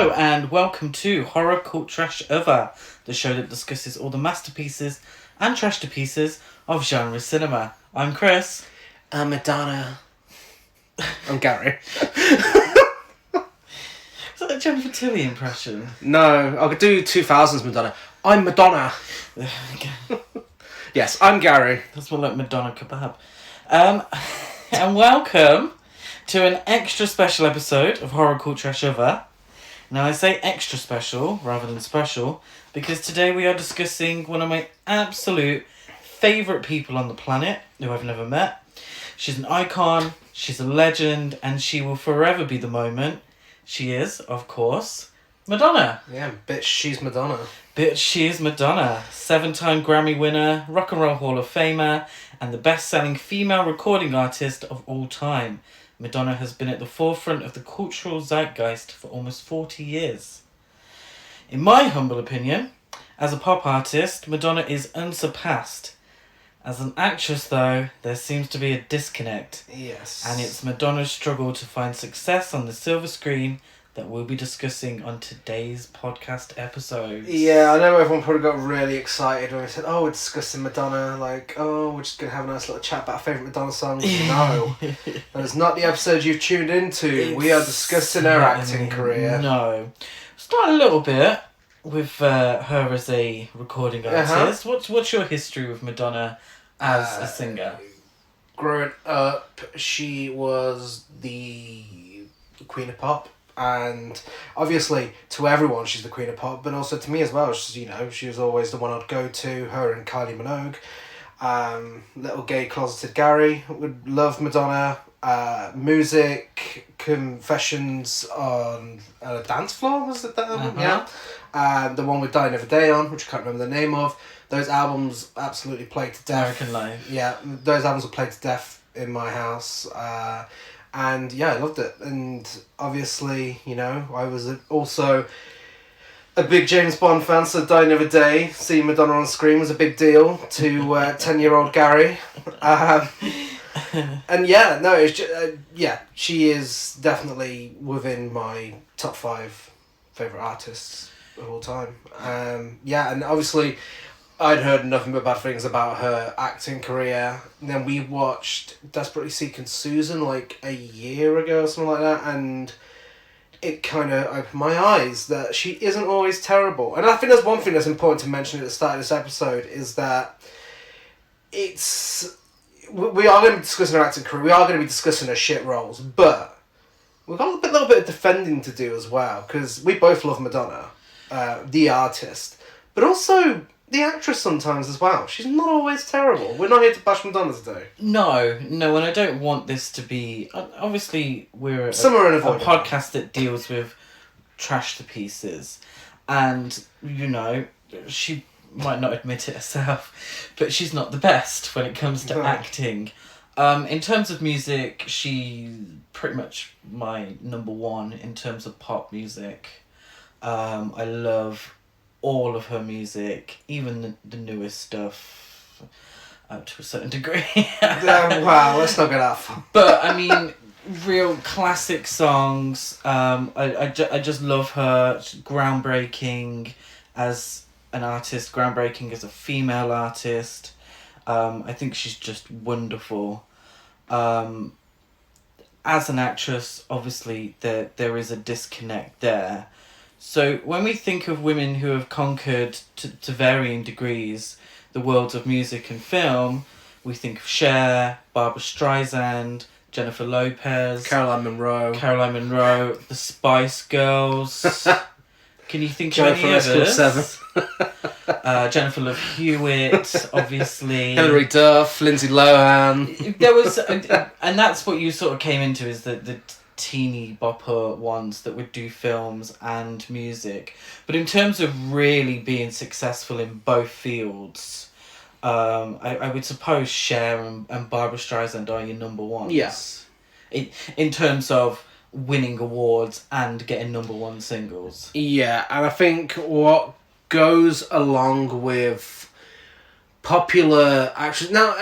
Hello and welcome to Horror Cult Trash Over, the show that discusses all the masterpieces and trash to pieces of genre cinema. I'm Chris. I'm Madonna. I'm Gary. Is that a Jennifer Tilly impression? No, I could do 2000s Madonna. I'm Madonna. Yes, I'm Gary. That's more like Madonna kebab. And welcome to an extra special episode of Horror Cult Trash Over. Now I say extra special rather than special because today we are discussing one of my absolute favourite people on the planet who I've never met. She's an icon, she's a legend, and she will forever be the moment. She is, of course, Madonna. Yeah, bitch, she's Madonna. Bitch, she is Madonna. 7-time Grammy winner, Rock and Roll Hall of Famer, and the best-selling female recording artist of all time. Madonna has been at the forefront of the cultural zeitgeist for almost 40 years. In my humble opinion, as a pop artist, Madonna is unsurpassed. As an actress, though, there seems to be a disconnect. Yes. And it's Madonna's struggle to find success on the silver screen that we'll be discussing on today's podcast episode. Yeah, I know everyone probably got really excited when we said, oh, we're discussing Madonna, like, oh, we're just going to have a nice little chat about our favourite Madonna songs. No, that is not the episode you've tuned into. We are discussing her acting career. No. Start a little bit with her as a recording artist. What's your history with Madonna as a singer? Growing up, she was the Queen of Pop. And obviously to everyone she's the Queen of Pop, but also to me as well. She was always the one I'd go to, her and Kylie Minogue. Little gay closeted Gary would love Madonna. Music, Confessions on a Dance Floor, was it that album? Yeah. The one with Die Another Day on, which I can't remember the name of. Those albums absolutely played to death. American Life. Yeah, those albums were played to death in my house. And yeah, I loved it. And obviously, I was also a big James Bond fan, so Die Another Day, seeing Madonna on screen was a big deal to 10-year-old Gary. And yeah, no, it's just, she is definitely within my top 5 favourite artists of all time. And obviously I'd heard nothing but bad things about her acting career. And then we watched Desperately Seeking Susan like a year ago or something like that, and it kind of opened my eyes that she isn't always terrible. And I think there's one thing that's important to mention at the start of this episode is that we are going to be discussing her acting career, we are going to be discussing her shit roles, but we've got a little bit of defending to do as well, because we both love Madonna, the artist, but also the actress sometimes as well. She's not always terrible. We're not here to bash Madonna today. No, and I don't want this to be... Obviously, we're a podcast that deals with trash to pieces. And, she might not admit it herself, but she's not the best when it comes to acting. In terms of music, she's pretty much my number one in terms of pop music. I love all of her music, even the newest stuff, to a certain degree. Wow, let's not get off. But I mean, real classic songs. I just love her. She's groundbreaking as an artist, groundbreaking as a female artist. I think she's just wonderful. As an actress, obviously there is a disconnect there. So when we think of women who have conquered to varying degrees the worlds of music and film, we think of Cher, Barbra Streisand, Jennifer Lopez, Caroline Monroe, the Spice Girls. Can you think of any others? Jennifer Love Hewitt, obviously. Hilary Duff, Lindsay Lohan. There was, and that's what you sort of came into, is the teeny bopper ones that would do films and music. But in terms of really being successful in both fields, I would suppose Cher and Barbra Streisand are your number ones. Yes. In terms of winning awards and getting number one singles. Yeah, and I think what goes along with popular actors now,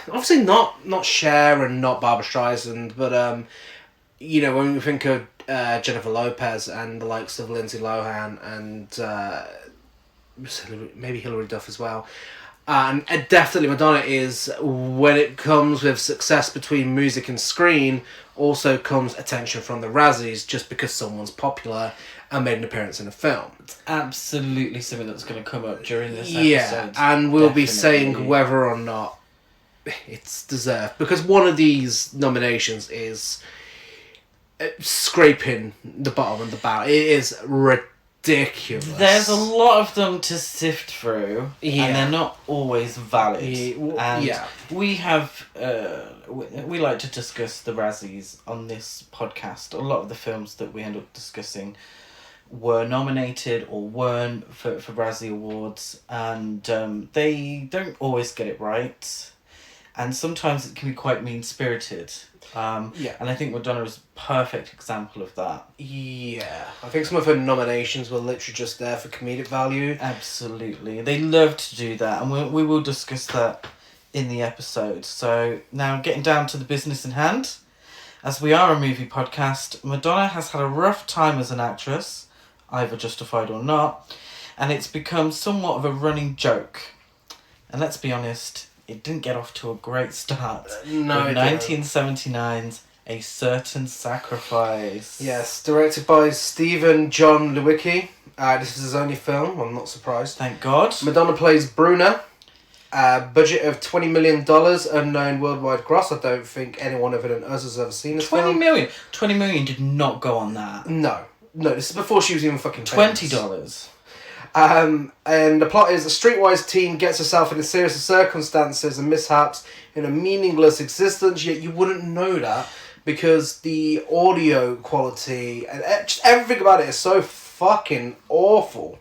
obviously not Cher and not Barbra Streisand, but when we think of Jennifer Lopez and the likes of Lindsay Lohan and maybe Hilary Duff as well. And definitely Madonna is, when it comes with success between music and screen, also comes attention from the Razzies just because someone's popular and made an appearance in a film. Absolutely something that's going to come up during this episode. Yeah, and we'll be saying whether or not it's deserved. Because one of these nominations is scraping the bottom of the barrel. It is ridiculous. There's a lot of them to sift through, Yeah. and they're not always valid. And yeah. we have, we like to discuss the Razzies on this podcast. A lot of the films that we end up discussing were nominated or weren't for Razzie Awards, and they don't always get it right. And sometimes it can be quite mean-spirited. Yeah. And I think Madonna is a perfect example of that. Yeah. I think some of her nominations were literally just there for comedic value. Absolutely. They love to do that, and we will discuss that in the episode. So now getting down to the business in hand. As we are a movie podcast, Madonna has had a rough time as an actress, either justified or not, and it's become somewhat of a running joke. And let's be honest, it didn't get off to a great start. No, with it 1979's A Certain Sacrifice. Yes, directed by Stephen John Lewicki. This is his only film, I'm not surprised. Thank God. Madonna plays Bruna. Budget of $20 million, unknown worldwide gross. I don't think anyone other than us has ever seen this 20 film. million. 20 million did not go on that. No, this is before she was even fucking famous. $20. And the plot is a streetwise teen gets herself in a series of circumstances and mishaps in a meaningless existence, yet you wouldn't know that because the audio quality and just everything about it is so fucking awful.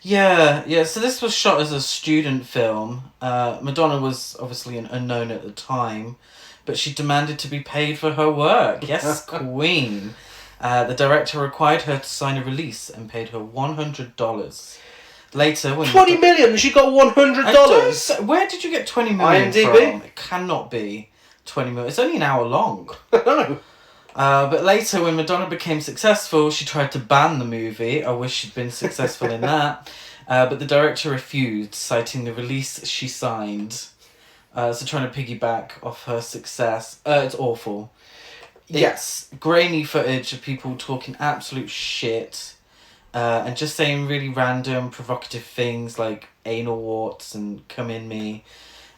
Yeah, so this was shot as a student film. Madonna was obviously an unknown at the time, but she demanded to be paid for her work. Yes, queen. The director required her to sign a release and paid her $100. Later, when $20 million? She got $100? Where did you get 20 million IMDb? from? It cannot be 20 million. It's only an hour long. No. But later, when Madonna became successful, she tried to ban the movie. I wish she'd been successful in that. But the director refused, citing the release she signed. So trying to piggyback off her success. It's awful. Yes. It's grainy footage of people talking absolute shit. And just saying really random, provocative things like anal warts and come in me.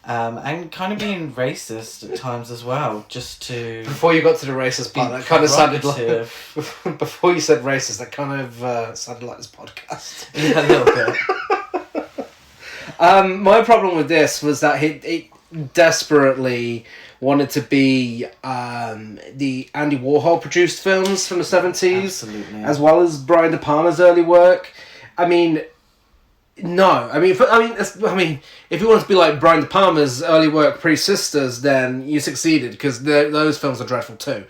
And kind of being racist at times as well, just to... Before you got to the racist part, that kind of sounded like... Before you said racist, that kind of sounded like this podcast. Yeah, a little bit. My problem with this was that he desperately wanted to be the Andy Warhol produced films from the 70s. Absolutely. As well as Brian De Palma's early work. I mean... No, if you want to be like Brian De Palma's early work pre-Sisters, then you succeeded because those films are dreadful too.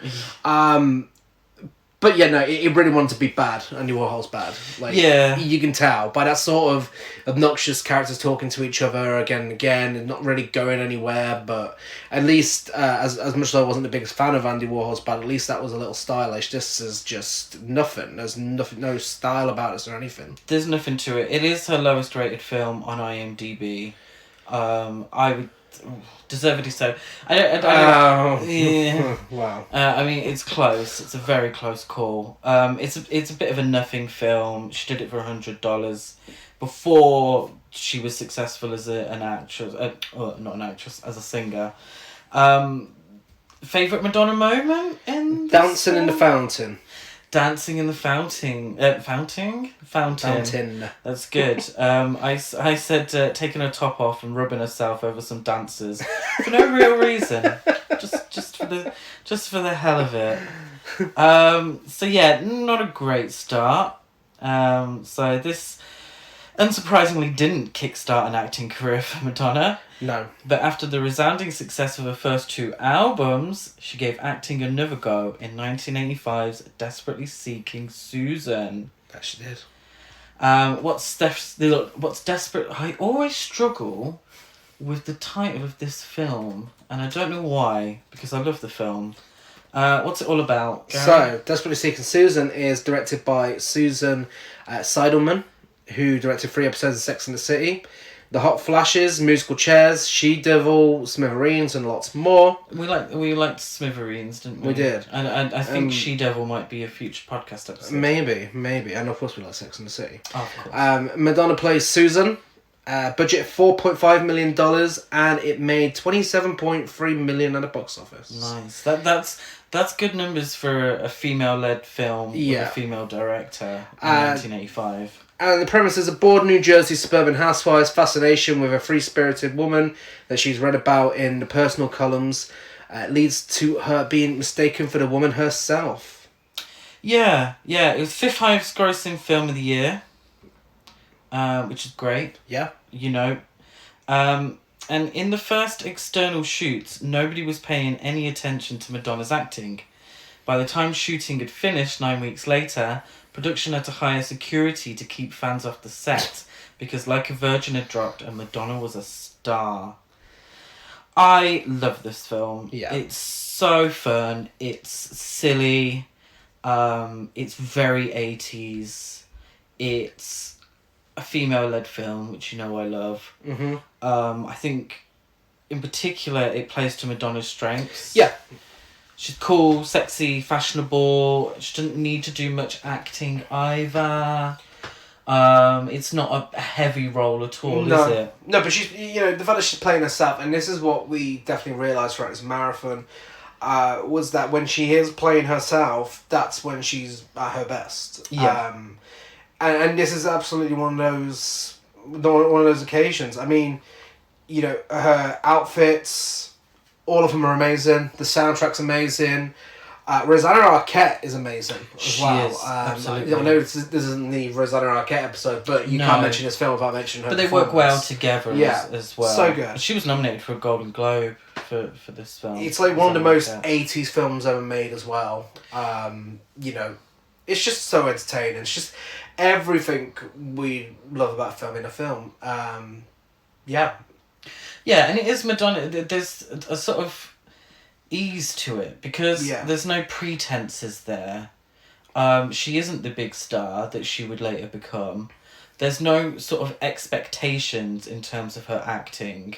But yeah, no, it really wanted to be bad. Andy Warhol's bad. Like, yeah, you can tell by that sort of obnoxious characters talking to each other again and again, and not really going anywhere. But at least, as much as I wasn't the biggest fan of Andy Warhol's bad, at least that was a little stylish. This is just nothing. There's nothing, no style about this or anything. There's nothing to it. It is her lowest rated film on IMDb. I would. Deservedly so. I don't yeah. Wow. I mean, it's close. It's a very close call. It's a bit of a nothing film. She did it for $100 before she was successful as an actress. Not an actress, as a singer. Favorite Madonna moment in Dancing in the Fountain. Dancing in the fountain. Fountain. That's good. I said taking her top off and rubbing herself over some dancers for no real reason, just for the hell of it. So yeah, not a great start. So this unsurprisingly didn't kickstart an acting career for Madonna. No. But after the resounding success of her first two albums, she gave acting another go in 1985's Desperately Seeking Susan. That she did. What's desperate? I always struggle with the title of this film, and I don't know why, because I love the film. What's it all about, Gary? So, Desperately Seeking Susan is directed by Susan Seidelman, who directed 3 episodes of Sex and the City, The Hot Flashes, Musical Chairs, She-Devil, Smithereens, and lots more. We liked Smithereens, didn't we? We did. And I think She-Devil might be a future podcast episode. Maybe. And of course we like Sex and the City. Oh, of course. Madonna plays Susan. Budget $4.5 million, and it made $27.3 million at the box office. Nice. That's good numbers for a female-led film with a female director in 1985. And the premise is a bored New Jersey suburban housewife's fascination with a free-spirited woman that she's read about in the personal columns leads to her being mistaken for the woman herself. Yeah. It was 5th highest grossing film of the year, which is great. Yeah. You know. And in the first external shoots, nobody was paying any attention to Madonna's acting. By the time shooting had finished 9 weeks later, production had to hire security to keep fans off the set because Like a Virgin had dropped and Madonna was a star. I love this film. Yeah. It's so fun. It's silly. It's very 80s. It's a female-led film, which you know I love. Mm-hmm. I think, in particular, it plays to Madonna's strengths. Yeah. She's cool, sexy, fashionable. She doesn't need to do much acting either. It's not a heavy role at all, is it? No, but she's, the fact that she's playing herself, and this is what we definitely realised throughout this marathon, was that when she is playing herself, that's when she's at her best. Yeah. And this is absolutely one of those occasions. I mean, her outfits, all of them are amazing. The soundtrack's amazing. Rosanna Arquette is amazing as well. Is, absolutely. I know this isn't the Rosanna Arquette episode, but you can't mention this film without mentioning her. But they work well together as well. So good. She was nominated for a Golden Globe for this film. It's like one of the most 80s films ever made as well. It's just so entertaining. It's just everything we love about filming a film. Yeah, and it is Madonna. There's a sort of ease to it because there's no pretenses there. She isn't the big star that she would later become. There's no sort of expectations in terms of her acting,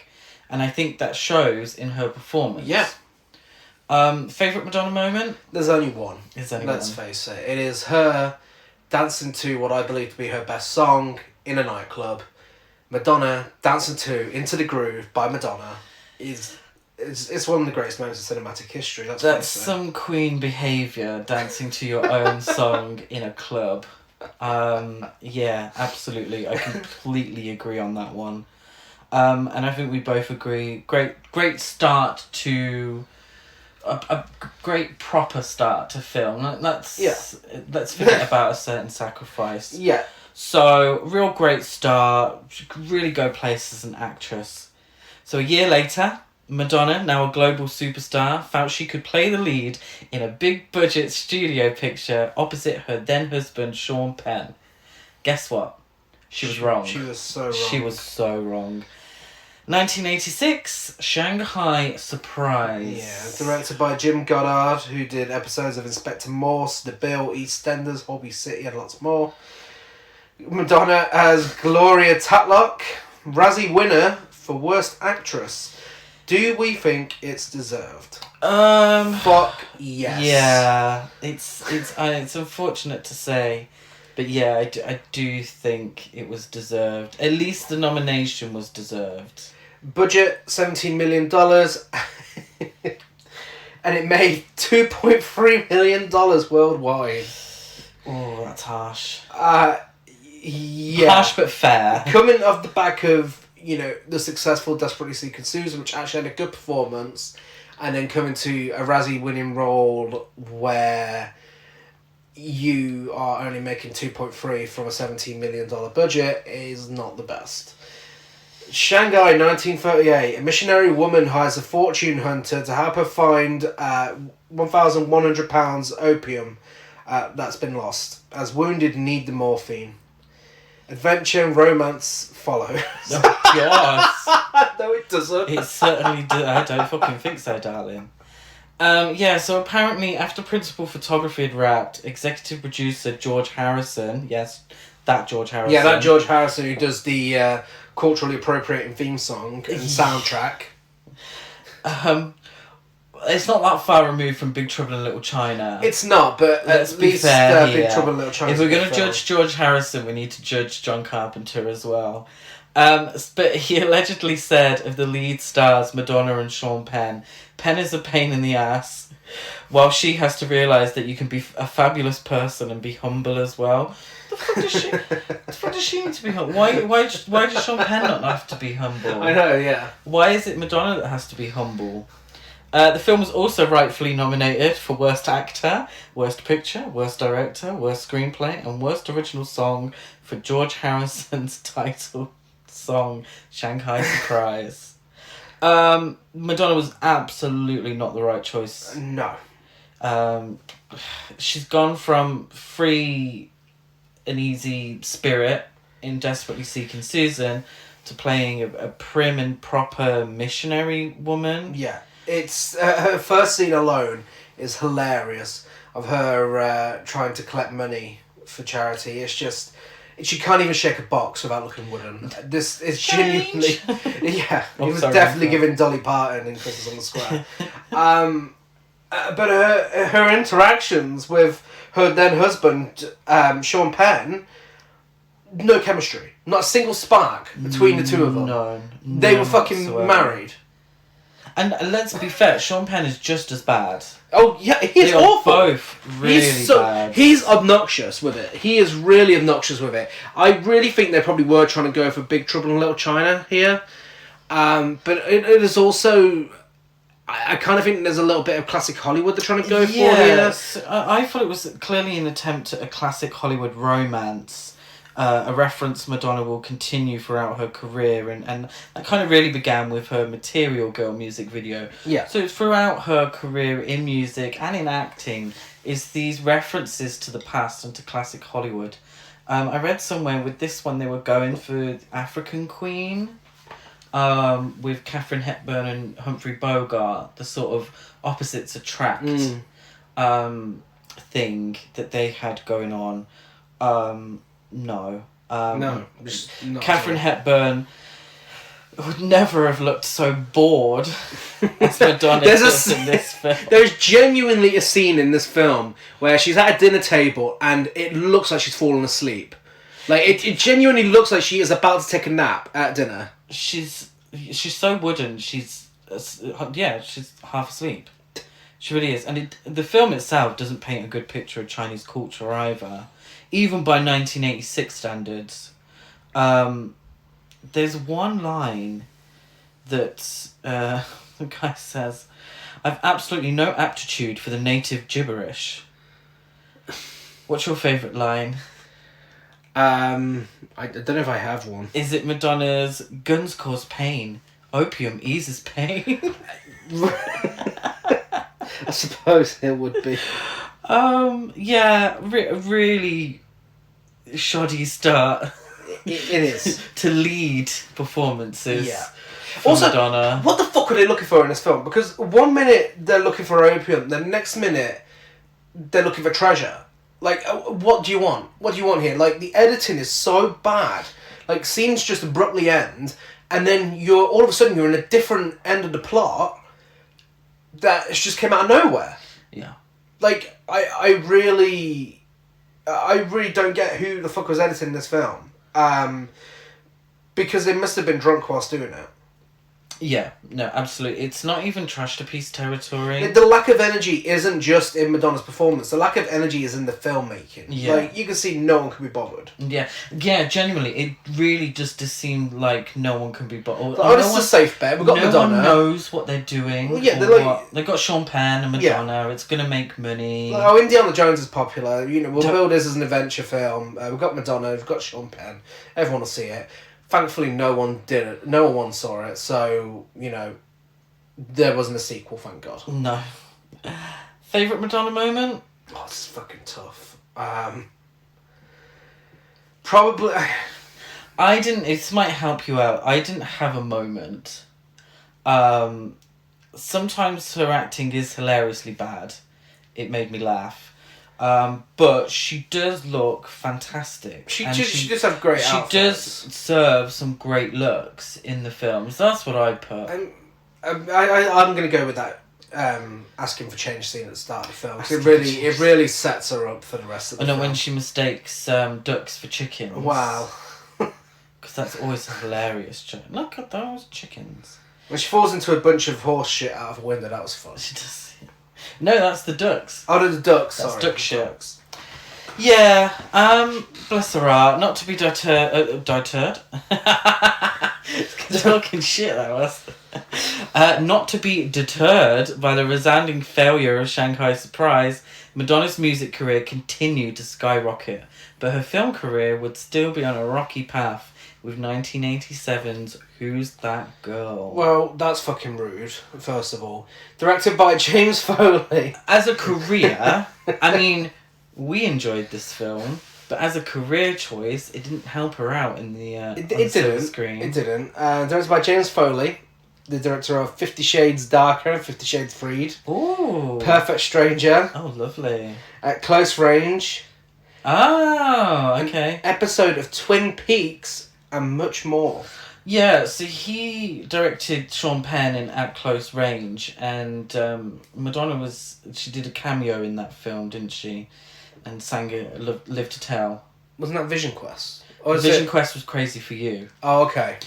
and I think that shows in her performance. Yeah. Favourite Madonna moment? There's only one. Let's face it. It is her dancing to what I believe to be her best song in a nightclub. Madonna dancing to Into the Groove by Madonna it's one of the greatest moments in cinematic history. That's some Queen behaviour, dancing to your own song in a club. Yeah, absolutely. I completely agree on that one. And I think we both agree. Great start to a great proper start to film. Let's forget about A Certain Sacrifice. Yeah. So, real great start. She could really go places as an actress. So, a year later, Madonna, now a global superstar, felt she could play the lead in a big-budget studio picture opposite her then-husband, Sean Penn. Guess what? She was wrong. She was so wrong. She was so wrong. 1986, Shanghai Surprise. Yeah, directed by Jim Goddard, who did episodes of Inspector Morse, The Bill, EastEnders, Hobby City, and lots more. Madonna as Gloria Tatlock, Razzie winner for Worst Actress. Do we think it's deserved? Fuck yes. Yeah, it's unfortunate to say, but yeah, I do think it was deserved. At least the nomination was deserved. Budget $17 million, and it made $2.3 million worldwide. Oh, that's harsh. Yeah. Harsh but fair. Coming off the back of, the successful Desperately Seeking Susan, which actually had a good performance, and then coming to a Razzie winning role where you are only making 2.3 from a $17 million budget is not the best. Shanghai, 1938. A missionary woman hires a fortune hunter to help her find £1,100 opium that's been lost, as wounded need the morphine. Adventure and romance follow. Oh, God. No, it doesn't. It certainly does. I don't fucking think so, darling. Yeah, so apparently after principal photography had wrapped, executive producer George Harrison, yes, that George Harrison. Yeah, that George Harrison who does the culturally appropriating theme song and soundtrack. It's not that far removed from Big Trouble in Little China. It's not, but Let's at be least fair Big here. Trouble in Little China. If we're going to judge George Harrison, we need to judge John Carpenter as well. But he allegedly said of the lead stars, Madonna and Sean Penn, Penn is a pain in the ass, while she has to realise that you can be a fabulous person and be humble as well. The fuck does she need to be humble? Why does Sean Penn not have to be humble? I know, yeah. Why is it Madonna that has to be humble? The film was also rightfully nominated for Worst Actor, Worst Picture, Worst Director, Worst Screenplay, and Worst Original Song for George Harrison's title song, Shanghai Surprise. Madonna was absolutely not the right choice. No. She's gone from free and easy spirit in Desperately Seeking Susan to playing a prim and proper missionary woman. Yeah. It's her first scene alone is hilarious of her trying to collect money for charity. It's just she can't even shake a box without looking wooden. This is genuinely yeah. He was definitely giving Dolly Parton in Christmas on the Square. But her interactions with her then husband Sean Penn, no chemistry, not a single spark between the two of them. No, they were fucking married. And let's be fair, Sean Penn is just as bad. Oh yeah, he's awful. Both really bad. He's obnoxious with it. He is really obnoxious with it. I really think they probably were trying to go for Big Trouble in Little China here, but it is also. I kind of think there's a little bit of classic Hollywood they're trying to go for here. Yes, I thought it was clearly an attempt at a classic Hollywood romance. A reference Madonna will continue throughout her career, and that kind of really began with her Material Girl music video. Yeah. So throughout her career in music and in acting is these references to the past and to classic Hollywood. I read somewhere with this one they were going for African Queen, with Katharine Hepburn and Humphrey Bogart, the sort of opposites attract thing that they had going on. No. No. Katharine Hepburn would never have looked so bored as Madonna does in this film. There's genuinely a scene in this film where she's at a dinner table and it looks like she's fallen asleep. Like, it genuinely looks like she is about to take a nap at dinner. She's so wooden, she's half asleep. She really is. And the film itself doesn't paint a good picture of Chinese culture either. Even by 1986 standards. There's one line that the guy says, "I've absolutely no aptitude for the native gibberish." What's your favourite line? I don't know if I have one. Is it Madonna's "Guns cause pain, opium eases pain"? I suppose it would be. Yeah, really shoddy start. It is. To lead performances. Yeah. Also, Madonna. What the fuck were they looking for in this film? Because 1 minute they're looking for opium, the next minute they're looking for treasure. Like, what do you want? What do you want here? Like, the editing is so bad. Like, scenes just abruptly end, and then all of a sudden you're in a different end of the plot that just came out of nowhere. Yeah. Like, I really don't get who the fuck was editing this film. Because they must have been drunk whilst doing it. Yeah, no, absolutely. It's not even trash to piece territory. The lack of energy isn't just in Madonna's performance. The lack of energy is in the filmmaking. Yeah. Like, you can see no one can be bothered. Yeah, genuinely, it really just seem like no one can be bothered. Oh, this is a safe bet. We've got Madonna. No one knows what they're doing. Well, yeah, they've got Sean Penn and Madonna. Yeah. It's going to make money. Like, oh, Indiana Jones is popular. You know, we'll build this as an adventure film. We've got Madonna. We've got Sean Penn. Everyone will see it. Thankfully, no one did it. No one saw it. So, you know, there wasn't a sequel, thank God. No. Favourite Madonna moment? Oh, this is fucking tough. Probably... This might help you out. I didn't have a moment. sometimes her acting is hilariously bad. It made me laugh. But she does look fantastic. She does have great outfits. She does serve some great looks in the films. That's what I put. I'm going to go with that. Asking for change scene at the start of the film. It really sets her up for the rest of the film. When she mistakes ducks for chickens. Wow. Because that's always a hilarious joke. Look at those chickens. When she falls into a bunch of horse shit out of a window, that was fun. She does. No, that's the ducks. Oh, no, the ducks. That's sorry. duck shit. Yeah. Bless her heart. Not to be deterred. Talking shit, that was. Not to be deterred by the resounding failure of Shanghai Surprise, Madonna's music career continued to skyrocket, but her film career would still be on a rocky path with 1987's Who's That Girl? Well, that's fucking rude, first of all. Directed by James Foley. As a career, I mean, we enjoyed this film, but as a career choice, it didn't help her out in the screen. It didn't. Directed by James Foley, the director of 50 Shades Darker and 50 Shades Freed. Ooh. Perfect Stranger. Oh, lovely. At Close Range. Oh, okay. An episode of Twin Peaks and much more. Yeah, so he directed Sean Penn in At Close Range, and Madonna she did a cameo in that film, didn't she? And sang Live to Tell. Wasn't that Vision Quest? Vision Quest was Crazy for You. Oh, okay.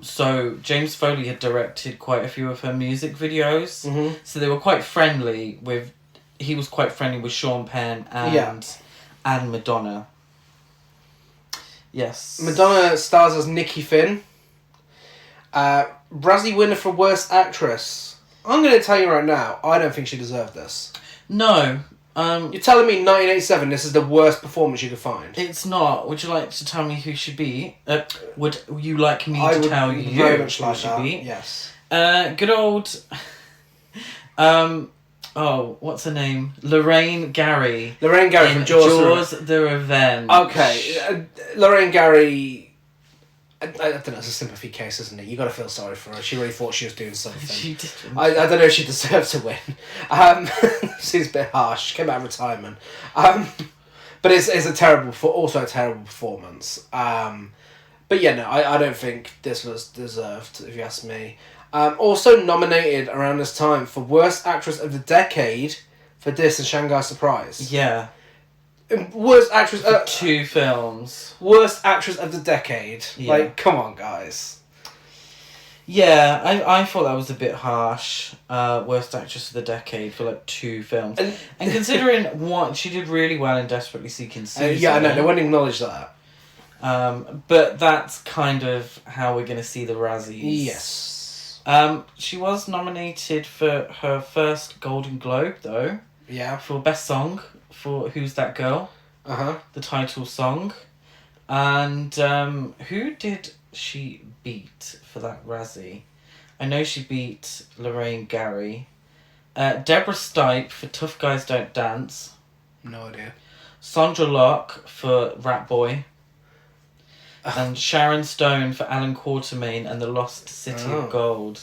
So James Foley had directed quite a few of her music videos. Mm-hmm. So they were quite friendly with... He was quite friendly with Sean Penn and Madonna. Yes. Madonna stars as Nikki Finn. Razzie winner for Worst Actress. I'm going to tell you right now, I don't think she deserved this. No. You're telling me 1987 this is the worst performance you could find? It's not. Would you like to tell me who she beat? Would you like me to tell you very much who like she that. beat? Yes. Good old... what's her name? Lorraine Gary. Lorraine Gary from Jaws the Revenge. Okay. Lorraine Gary... I don't know, it's a sympathy case, isn't it? You got to feel sorry for her. She really thought she was doing something. She didn't. I don't know if she deserved to win. Seems a bit harsh. She came out of retirement. But it's a terrible performance. But yeah, no, I don't think this was deserved, if you ask me. Also nominated around this time for Worst Actress of the Decade for this and Shanghai Surprise. Yeah. Worst Actress... For 2 films. Worst Actress of the Decade. Yeah. Like, come on, guys. Yeah, I thought that was a bit harsh. Worst Actress of the Decade for 2 films. And considering what she did really well in Desperately Seeking Susan. Yeah, I know, they won't acknowledge that. But that's kind of how we're going to see the Razzies. Yes. She was nominated for her first Golden Globe, though. Yeah. For Best Song for Who's That Girl? The title song. And who did she beat for that Razzie? I know she beat Lorraine Gary. Deborah Stipe for Tough Guys Don't Dance. No idea. Sandra Locke for Rat Boy. And Sharon Stone for Alan Quatermain and the Lost City of Gold.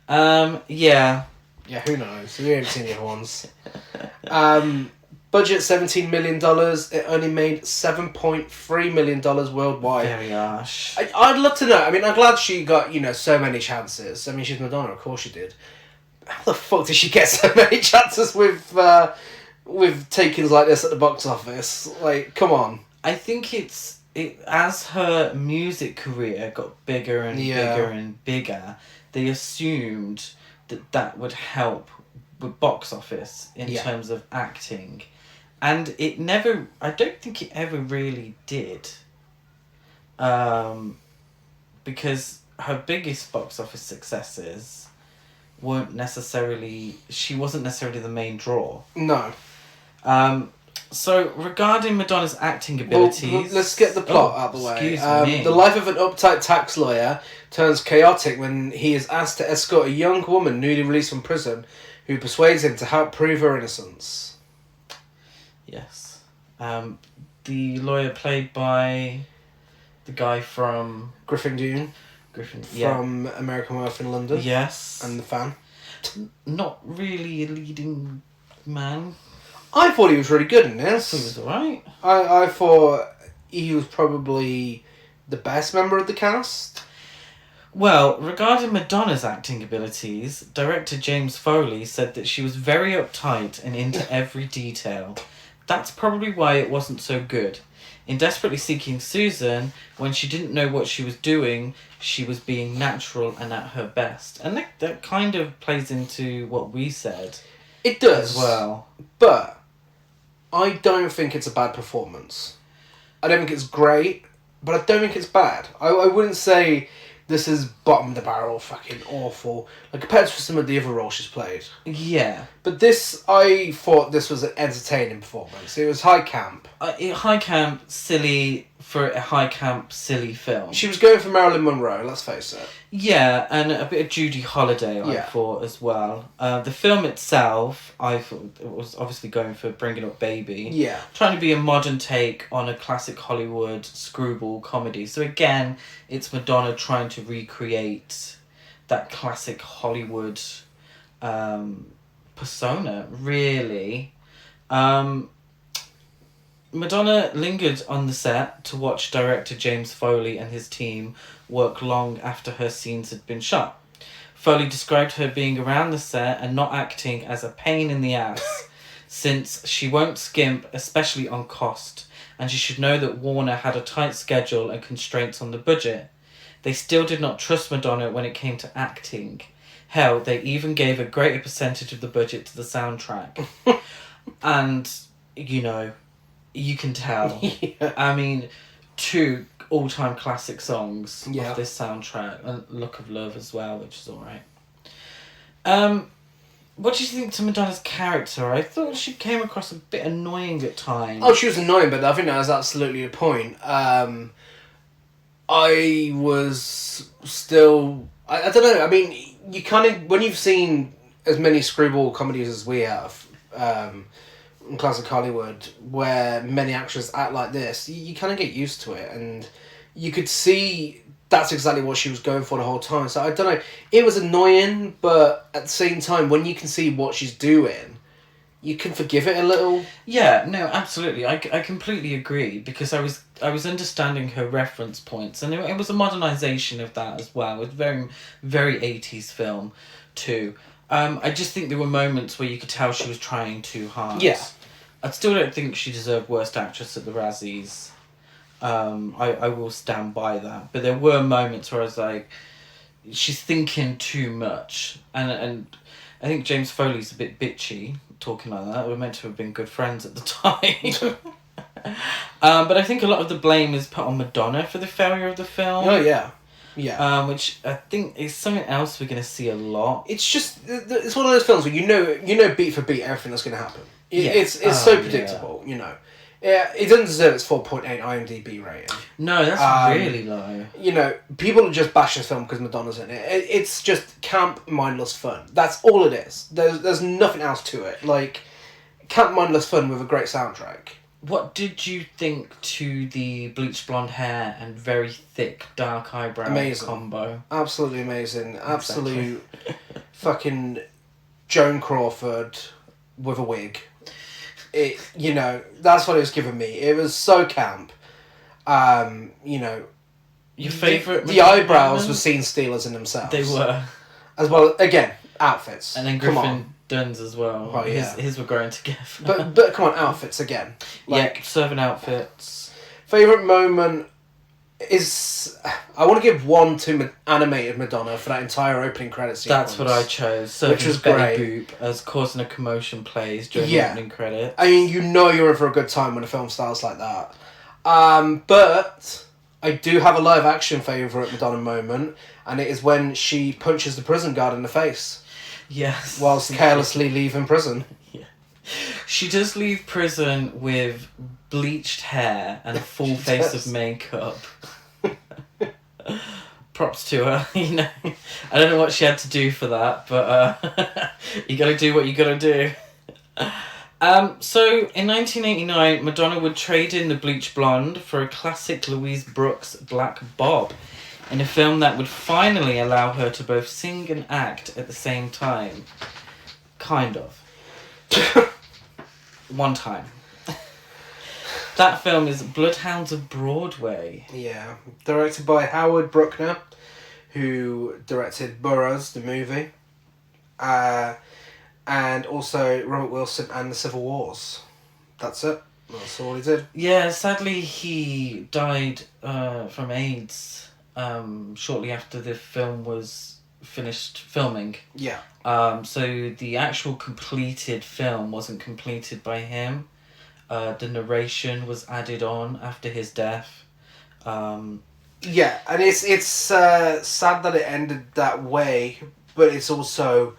Yeah. Yeah, who knows? We haven't seen the other ones. Budget $17 million. It only made $7.3 million worldwide. Very harsh. I'd love to know. I mean, I'm glad she got, so many chances. I mean, she's Madonna, of course she did. How the fuck did she get so many chances with takings like this at the box office? Like, come on. I think as her music career got bigger and bigger and bigger, they assumed that would help with box office in terms of acting. And it never... I don't think it ever really did. Because her biggest box office successes weren't necessarily... She wasn't necessarily the main draw. No. So, regarding Madonna's acting abilities... Well, let's get the plot out of the way. Excuse me. The life of an uptight tax lawyer turns chaotic when he is asked to escort a young woman newly released from prison who persuades him to help prove her innocence. Yes. The lawyer played by the guy from... Griffin Dunne. Griffin. from American Werewolf in London. Yes. And The Fan. Not really a leading man. I thought he was really good in He this. was alright. I thought he was probably the best member of the cast. Well, regarding Madonna's acting abilities, director James Foley said that she was very uptight and into every detail. That's probably why it wasn't so good. In Desperately Seeking Susan, when she didn't know what she was doing, she was being natural and at her best. And that kind of plays into what we said. It does. As well. But I don't think it's a bad performance. I don't think it's great, but I don't think it's bad. I wouldn't say this is bottom of the barrel, fucking awful. Like, compared to some of the other roles she's played. Yeah. But this, I thought this was an entertaining performance. It was high camp. High camp, silly, for a high camp, silly film. She was going for Marilyn Monroe, let's face it. Yeah, and a bit of Judy Holliday, I thought, as well. The film itself, I thought it was obviously going for Bringing Up Baby. Yeah. Trying to be a modern take on a classic Hollywood screwball comedy. So again, it's Madonna trying to recreate that classic Hollywood persona, really. Madonna lingered on the set to watch director James Foley and his team work long after her scenes had been shot. Foley described her being around the set and not acting as a pain in the ass, since she won't skimp, especially on cost, and she should know that Warner had a tight schedule and constraints on the budget. They still did not trust Madonna when it came to acting. Hell, they even gave a greater percentage of the budget to the soundtrack. And, you know, you can tell. Yeah. I mean, 2 all-time classic songs Yeah. of this soundtrack, and Look of Love as well, which is alright. What do you think to Madonna's character? I thought she came across a bit annoying at times. Oh, she was annoying, but I think that was absolutely the point. I was still... I don't know, I mean, you kind of... When you've seen as many screwball comedies as we have, in classic Hollywood, where many actors act like this, you kind of get used to it, and you could see that's exactly what she was going for the whole time. So I don't know, it was annoying, but at the same time, when you can see what she's doing, you can forgive it a little. Yeah, no, absolutely. I completely agree, because I was understanding her reference points, and it was a modernisation of that as well. It was very, very 80s film too. I just think there were moments where you could tell she was trying too hard. Yeah. I still don't think she deserved Worst Actress at the Razzies. I will stand by that. But there were moments where I was like, she's thinking too much. And I think James Foley's a bit bitchy, talking like that. We're meant to have been good friends at the time. But I think a lot of the blame is put on Madonna for the failure of the film. Oh, yeah. Yeah. Which I think is something else we're going to see a lot. It's just... It's one of those films where you know beat for beat everything that's going to happen. It's so predictable, you know. Yeah, it doesn't deserve its 4.8 IMDb rating. No, that's really low. You know, people just bash this film because Madonna's in it. It's just camp, mindless fun. That's all it is. There's nothing else to it. Like, camp, mindless fun with a great soundtrack. What did you think to the bleached blonde hair and very thick dark eyebrow combo? Absolutely amazing. Absolute fucking Joan Crawford with a wig. It, you know, that's what it was giving me. It was so camp. You know, your favourite? The eyebrows were scene stealers in themselves. They were. As well, again, outfits. And then Griffin Dunn's as well. Oh, yeah. His were growing together. But come on, outfits again. Like, serving outfits. Favourite moment is... I want to give one to animated Madonna for that entire opening credit sequence. That's what I chose. Which was Betty great. Boop as causing a commotion plays during the opening credits. I mean, you know you're in for a good time when a film starts like that. But I do have a live action favourite Madonna moment, and it is when she punches the prison guard in the face. Yes. Whilst carelessly leaving prison. Yeah. She does leave prison with bleached hair and a full face of makeup. Props to her, you know. I don't know what she had to do for that, but you gotta do what you gotta do. So, in 1989, Madonna would trade in the bleach blonde for a classic Louise Brooks black bob. in a film that would finally allow her to both sing and act at the same time. Kind of. One time. That film is Bloodhounds of Broadway. Yeah. Directed by Howard Bruckner, who directed Burroughs, the movie. And also Robert Wilson and the Civil Wars. That's it. That's all he did. Yeah, sadly he died from AIDS shortly after the film was finished filming. Yeah. So the actual completed film wasn't completed by him. The narration was added on after his death. Yeah, and it's sad that it ended that way, but it's also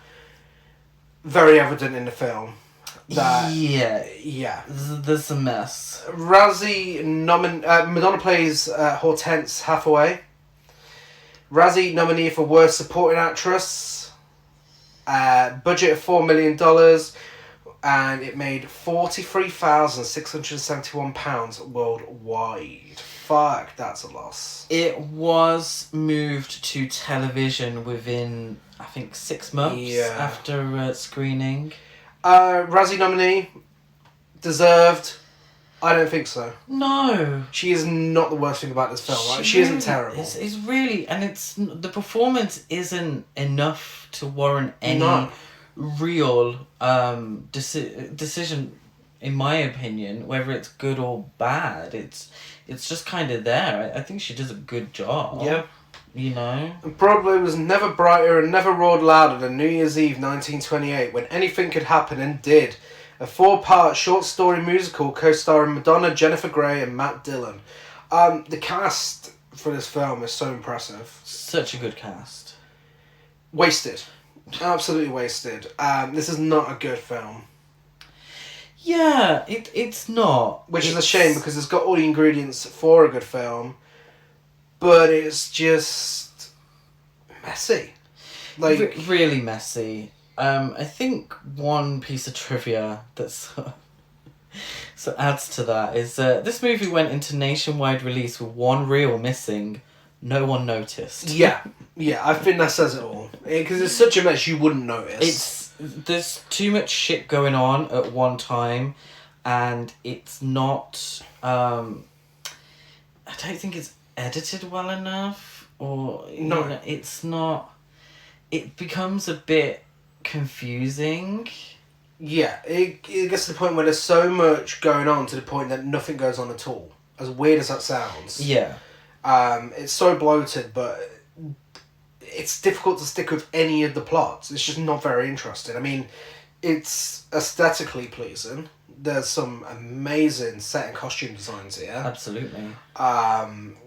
very evident in the film that yeah, there's a mess. Madonna plays Hortense Hathaway. Razzie nominee for Worst Supporting Actress. Budget of $4 million, and it made £43,671 worldwide. Fuck, that's a loss. It was moved to television within, I think, 6 months after screening. Razzie nominee, deserved. I don't think so. No. She is not the worst thing about this film, right? She isn't terrible. It's really, and the performance isn't enough to warrant any real decision, in my opinion, whether it's good or bad. It's just kind of there. I think she does a good job. Yeah. You know? Broadway was never brighter and never roared louder than New Year's Eve 1928, when anything could happen and did. A 4-part short story musical co-starring Madonna, Jennifer Grey and Matt Dillon. The cast for this film is so impressive. Such a good cast. Wasted. Absolutely wasted. This is not a good film. Yeah, it's not. Which is a shame because it's got all the ingredients for a good film, but it's just messy. Like really messy. I think one piece of trivia that's so adds to that is this movie went into nationwide release with one reel missing. No one noticed. Yeah, I think that says it all. Because it's such a mess you wouldn't notice. There's too much shit going on at one time, and it's not. I don't think it's edited well enough, or no, it's not. It becomes a bit confusing. Yeah, it gets to the point where there's so much going on to the point that nothing goes on at all. As weird as that sounds. Yeah. It's so bloated, but it's difficult to stick with any of the plots. It's just not very interesting. I mean, it's aesthetically pleasing. There's some amazing set and costume designs here. Absolutely.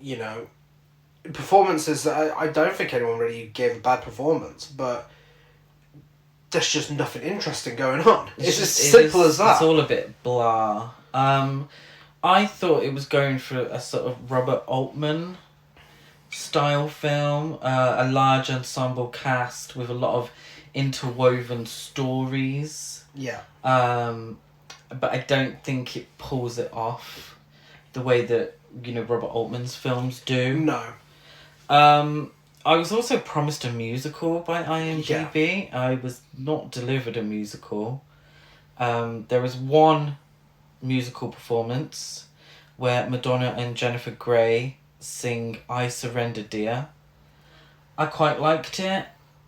You know, performances, I don't think anyone really gave a bad performance, but there's just nothing interesting going on. It's just simple as that. It's all a bit blah. I thought it was going for a sort of Robert Altman style film, a large ensemble cast with a lot of interwoven stories. Yeah. But I don't think it pulls it off the way that, Robert Altman's films do. No. I was also promised a musical by IMDb. Yeah. I was not delivered a musical. There was one musical performance where Madonna and Jennifer Grey sing I Surrender Dear. I quite liked it.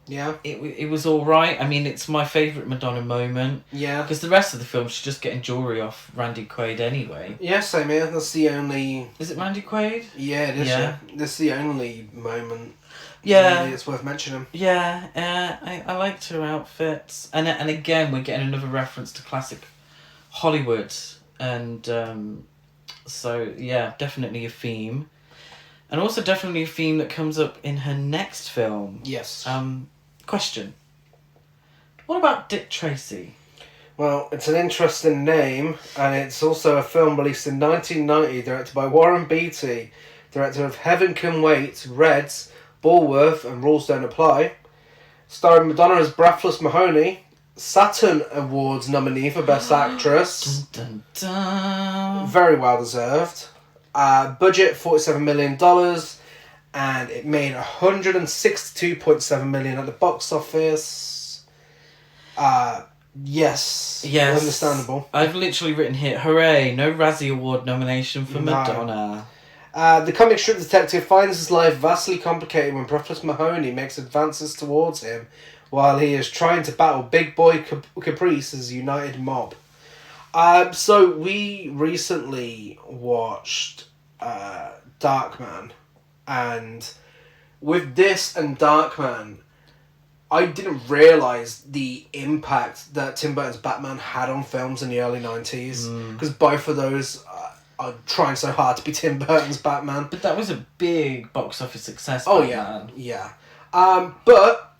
Yeah. It was alright. I mean, it's my favourite Madonna moment. Yeah. Because the rest of the film, she's just getting jewellery off Randy Quaid anyway. Yeah, same here. That's the only... Is it Randy Quaid? Yeah, it is, yeah. That's the only moment. Yeah. Really, it's worth mentioning. Yeah, I liked her outfits. And again, we're getting another reference to classic Hollywood. And so, yeah, definitely a theme. And also definitely a theme that comes up in her next film. Yes. Question. What about Dick Tracy? Well, it's an interesting name, and it's also a film released in 1990, directed by Warren Beatty, director of Heaven Can Wait, Reds, Bulworth, and Rules Don't Apply. Starring Madonna as Breathless Mahoney, Saturn Awards nominee for Best Actress. Dun, dun, dun. Very well deserved. Budget $47 million, and it made 162.7 million at the box office. Yes. Yes. Understandable. I've literally written here, hooray, no Razzie Award nomination for No. Madonna. The comic strip detective finds his life vastly complicated when Professor Mahoney makes advances towards him while he is trying to battle Big Boy Caprice's united mob. So we recently watched Darkman, and with this and Darkman, I didn't realise the impact that Tim Burton's Batman had on films in the early 90s, because both of those are trying so hard to be Tim Burton's Batman. But that was a big box office success. Oh, Batman. yeah. But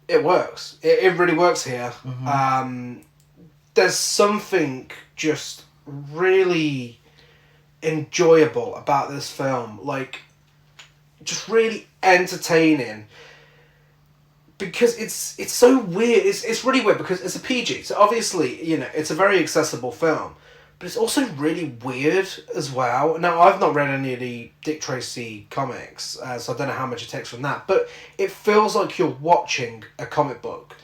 it works. It really works here. There's something just really enjoyable about this film. Like, just really entertaining. Because it's so weird. It's really weird because it's a PG. So obviously, you know, it's a very accessible film. But it's also really weird as well. Now, I've not read any of the Dick Tracy comics, so I don't know how much it takes from that. But it feels like you're watching a comic book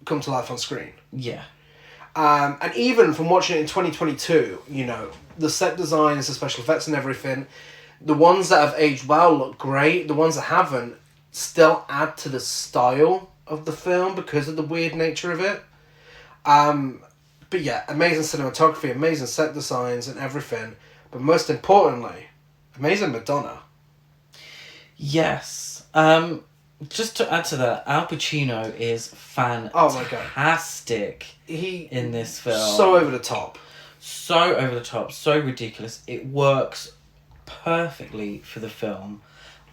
come to life on screen. Yeah. And even from watching it in 2022, you know, the set designs, the special effects and everything, the ones that have aged well look great. The ones that haven't still add to the style of the film because of the weird nature of it. But yeah, amazing cinematography, amazing set designs and everything. But most importantly, amazing Madonna. Yes. Just to add to that, Al Pacino is fantastic. Oh my God. In this film. So over the top. So over the top, so ridiculous. It works perfectly for the film.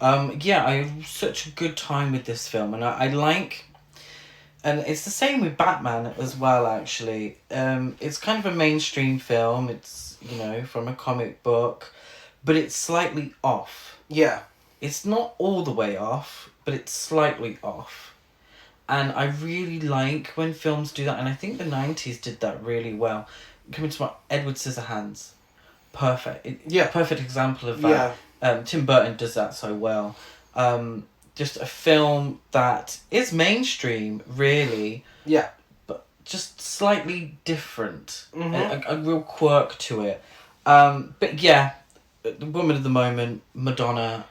Yeah, I had such a good time with this film, and I like... And it's the same with Batman as well, actually. It's kind of a mainstream film. It's, you know, from a comic book. But it's slightly off. Yeah. It's not all the way off, but it's slightly off. And I really like when films do that. And I think the 90s did that really well. Coming to my Edward Scissorhands. Perfect. Perfect example of that. Yeah. Tim Burton does that so well. Just a film that is mainstream, really. Yeah. But just slightly different. Mm-hmm. A real quirk to it. But yeah, the woman of the moment, Madonna,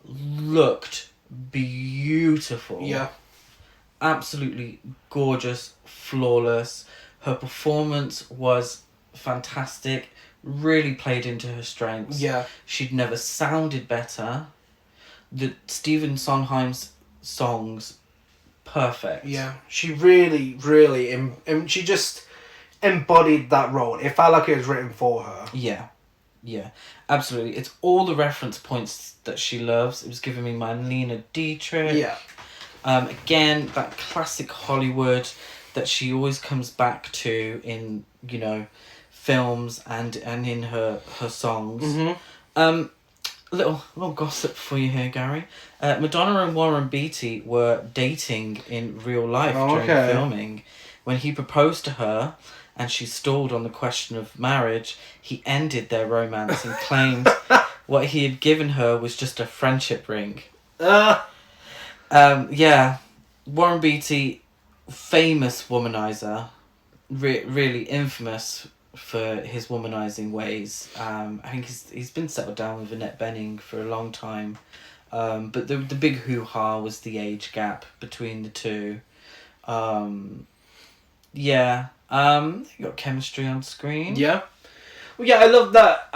looked beautiful. Yeah. Absolutely gorgeous, flawless. Her performance was fantastic. Really played into her strengths. Yeah. She'd never sounded better. The Stephen Sondheim's songs, perfect. Yeah. She really, really... she just embodied that role. It felt like it was written for her. Yeah. Yeah. Absolutely. It's all the reference points that she loves. It was giving me my Lena Dietrich. Yeah. Again, that classic Hollywood that she always comes back to in, you know, films and in her songs. Mm-hmm. Little gossip for you here, Gary. Madonna and Warren Beatty were dating in real life during filming. When he proposed to her and she stalled on the question of marriage, he ended their romance and claimed what he had given her was just a friendship ring. Yeah. Warren Beatty, famous womanizer, really infamous for his womanizing ways. I think he's been settled down with Annette Bening for a long time. But the big hoo-ha was the age gap between the two. Yeah. They got chemistry on screen. Yeah. Well, yeah, I love that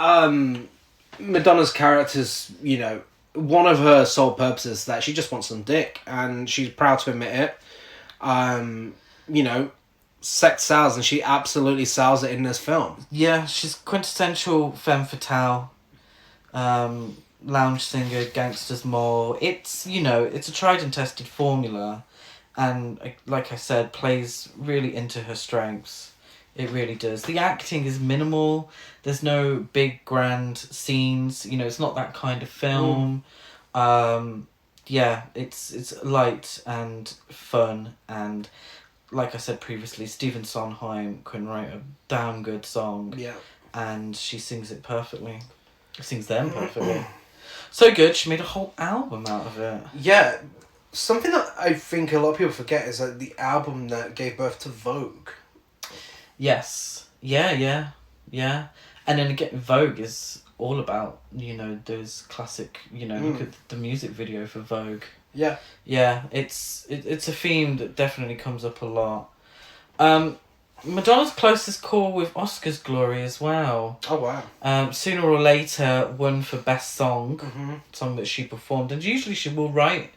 Madonna's character's, you know, one of her sole purposes that she just wants some dick, and she's proud to admit it. You know, sex sells, and she absolutely sells it in this film. Yeah, she's quintessential femme fatale, lounge singer, gangster's mole. It's, you know, it's a tried and tested formula, and like I said, plays really into her strengths. It really does. The acting is minimal. There's no big grand scenes. You know, it's not that kind of film. Yeah, it's light and fun, and like I said previously, Stephen Sondheim can write a damn good song. Yeah. And she sings it perfectly. Sings them perfectly. So good, she made a whole album out of it. Yeah, something that I think a lot of people forget is that the album that gave birth to Vogue. Yes. Yeah. And then again, Vogue is all about, those classic, look at the music video for Vogue. Yeah. Yeah, it's a theme that definitely comes up a lot. Madonna's closest call with Oscar's glory as well. Oh, wow. Sooner or Later won for Best Song, Mm-hmm. song that she performed. And usually she will write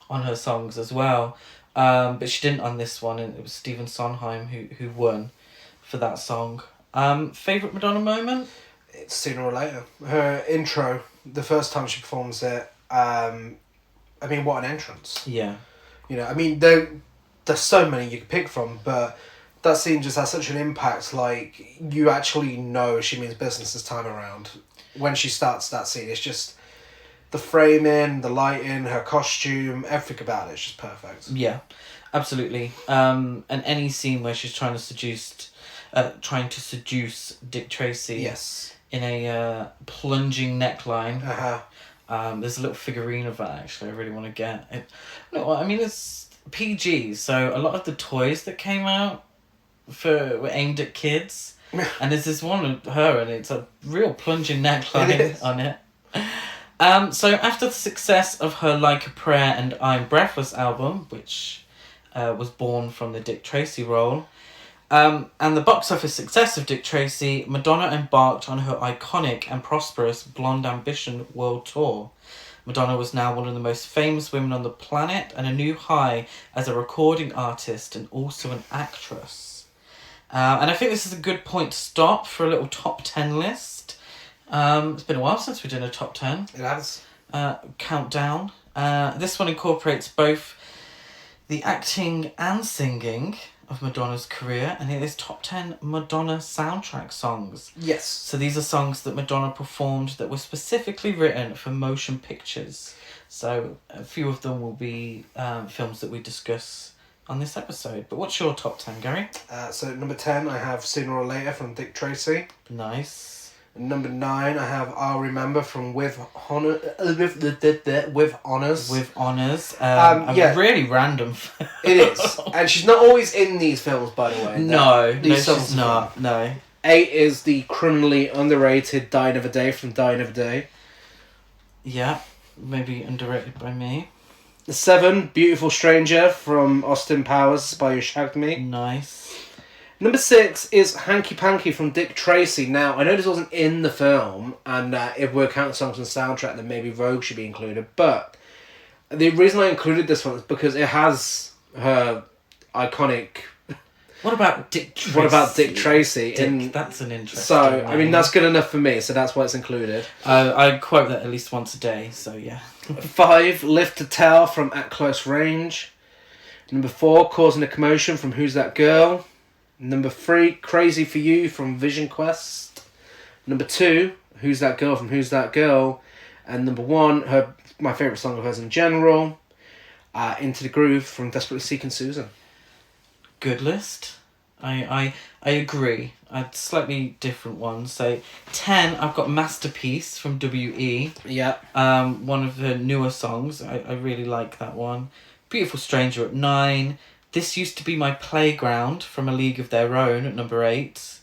on her songs as well. But she didn't on this one, and it was Stephen Sondheim who won for that song. Favourite Madonna moment? It's Sooner or Later. Her intro, the first time she performs it, what an entrance. Yeah. There's so many you could pick from, but that scene just has such an impact. Like, you actually know she means business this time around. When she starts that scene, it's just the framing, the lighting, her costume, everything about it's just perfect. Yeah, absolutely. And any scene where she's trying to seduce Dick Tracy. Yes. In a plunging neckline. Uh-huh. There's a little figurine of that, actually, I really want to get. It's PG, so a lot of the toys that came out were aimed at kids. And there's this one of her, and it's a real plunging neckline on it. So after the success of her Like a Prayer and I'm Breathless album, which was born from the Dick Tracy role, and the box office success of Dick Tracy, Madonna embarked on her iconic and prosperous Blonde Ambition world tour. Madonna was now one of the most famous women on the planet and a new high as a recording artist and also an actress. And I think this is a good point to stop for a little top 10 list. It's been a while since we did a top 10. It has. Countdown. This one incorporates both the acting and singing of Madonna's career, and it is top 10 Madonna soundtrack songs. Yes. So these are songs that Madonna performed that were specifically written for motion pictures. So a few of them will be films that we discuss on this episode. But what's your top 10, Gary? So number 10, I have Sooner or Later from Dick Tracy. Nice. And number 9, I have I'll Remember from With Honours. With Honours. Yeah. Really random. It is. And she's not always in these films, by the way. No, These songs she's not. No. 8 is the criminally underrated Die Another Day from Die Another Day. Yeah, maybe underrated by me. 7, Beautiful Stranger from Austin Powers, Spy Who Shagged Me. Nice. Number 6 is Hanky Panky from Dick Tracy. Now, I know this wasn't in the film, and if we're counting songs and soundtrack, then maybe Vogue should be included. But the reason I included this one is because it has her iconic... What about Dick Tracy? That's an interesting So, name. that's good enough for me, so that's why it's included. I quote that at least once a day, so yeah. 5, Lift to Tell from At Close Range. Number 4, Causing a Commotion from Who's That Girl. Number 3, Crazy for You from Vision Quest. Number 2, Who's That Girl from Who's That Girl. And number 1, my favourite song of hers in general, Into the Groove from Desperately Seeking Susan. Good list. I agree. I had slightly different ones. So 10, I've got Masterpiece from WE. Yeah. One of the newer songs. I really like that one. Beautiful Stranger at 9. This Used to Be My Playground from A League of Their Own at number 8.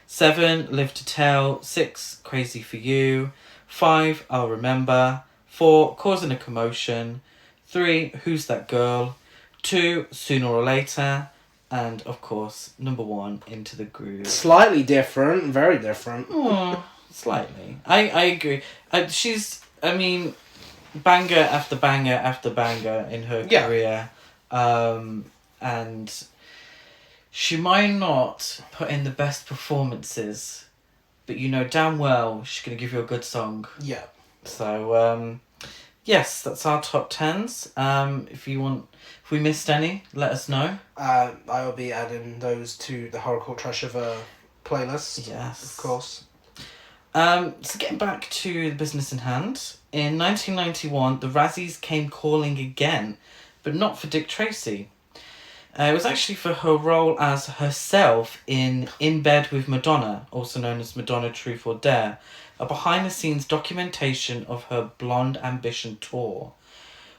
7, Live to Tell. 6, Crazy for You. 5, I'll Remember. 4, Causing a Commotion. 3, Who's That Girl. 2, Sooner or Later. And, of course, number 1, Into the Groove. Slightly different, very different. Oh, slightly. I agree. Banger after banger after banger in her career. And she might not put in the best performances, but you know damn well she's going to give you a good song. Yeah. So, yes, that's our top 10s. If we missed any, let us know. I will be adding those to the Horrorcore Trash of a playlist. Yes. Of course. So getting back to the business in hand, in 1991, the Razzies came calling again, but not for Dick Tracy. It was actually for her role as herself in Bed with Madonna, also known as Madonna Truth or Dare, a behind-the-scenes documentation of her Blonde Ambition tour.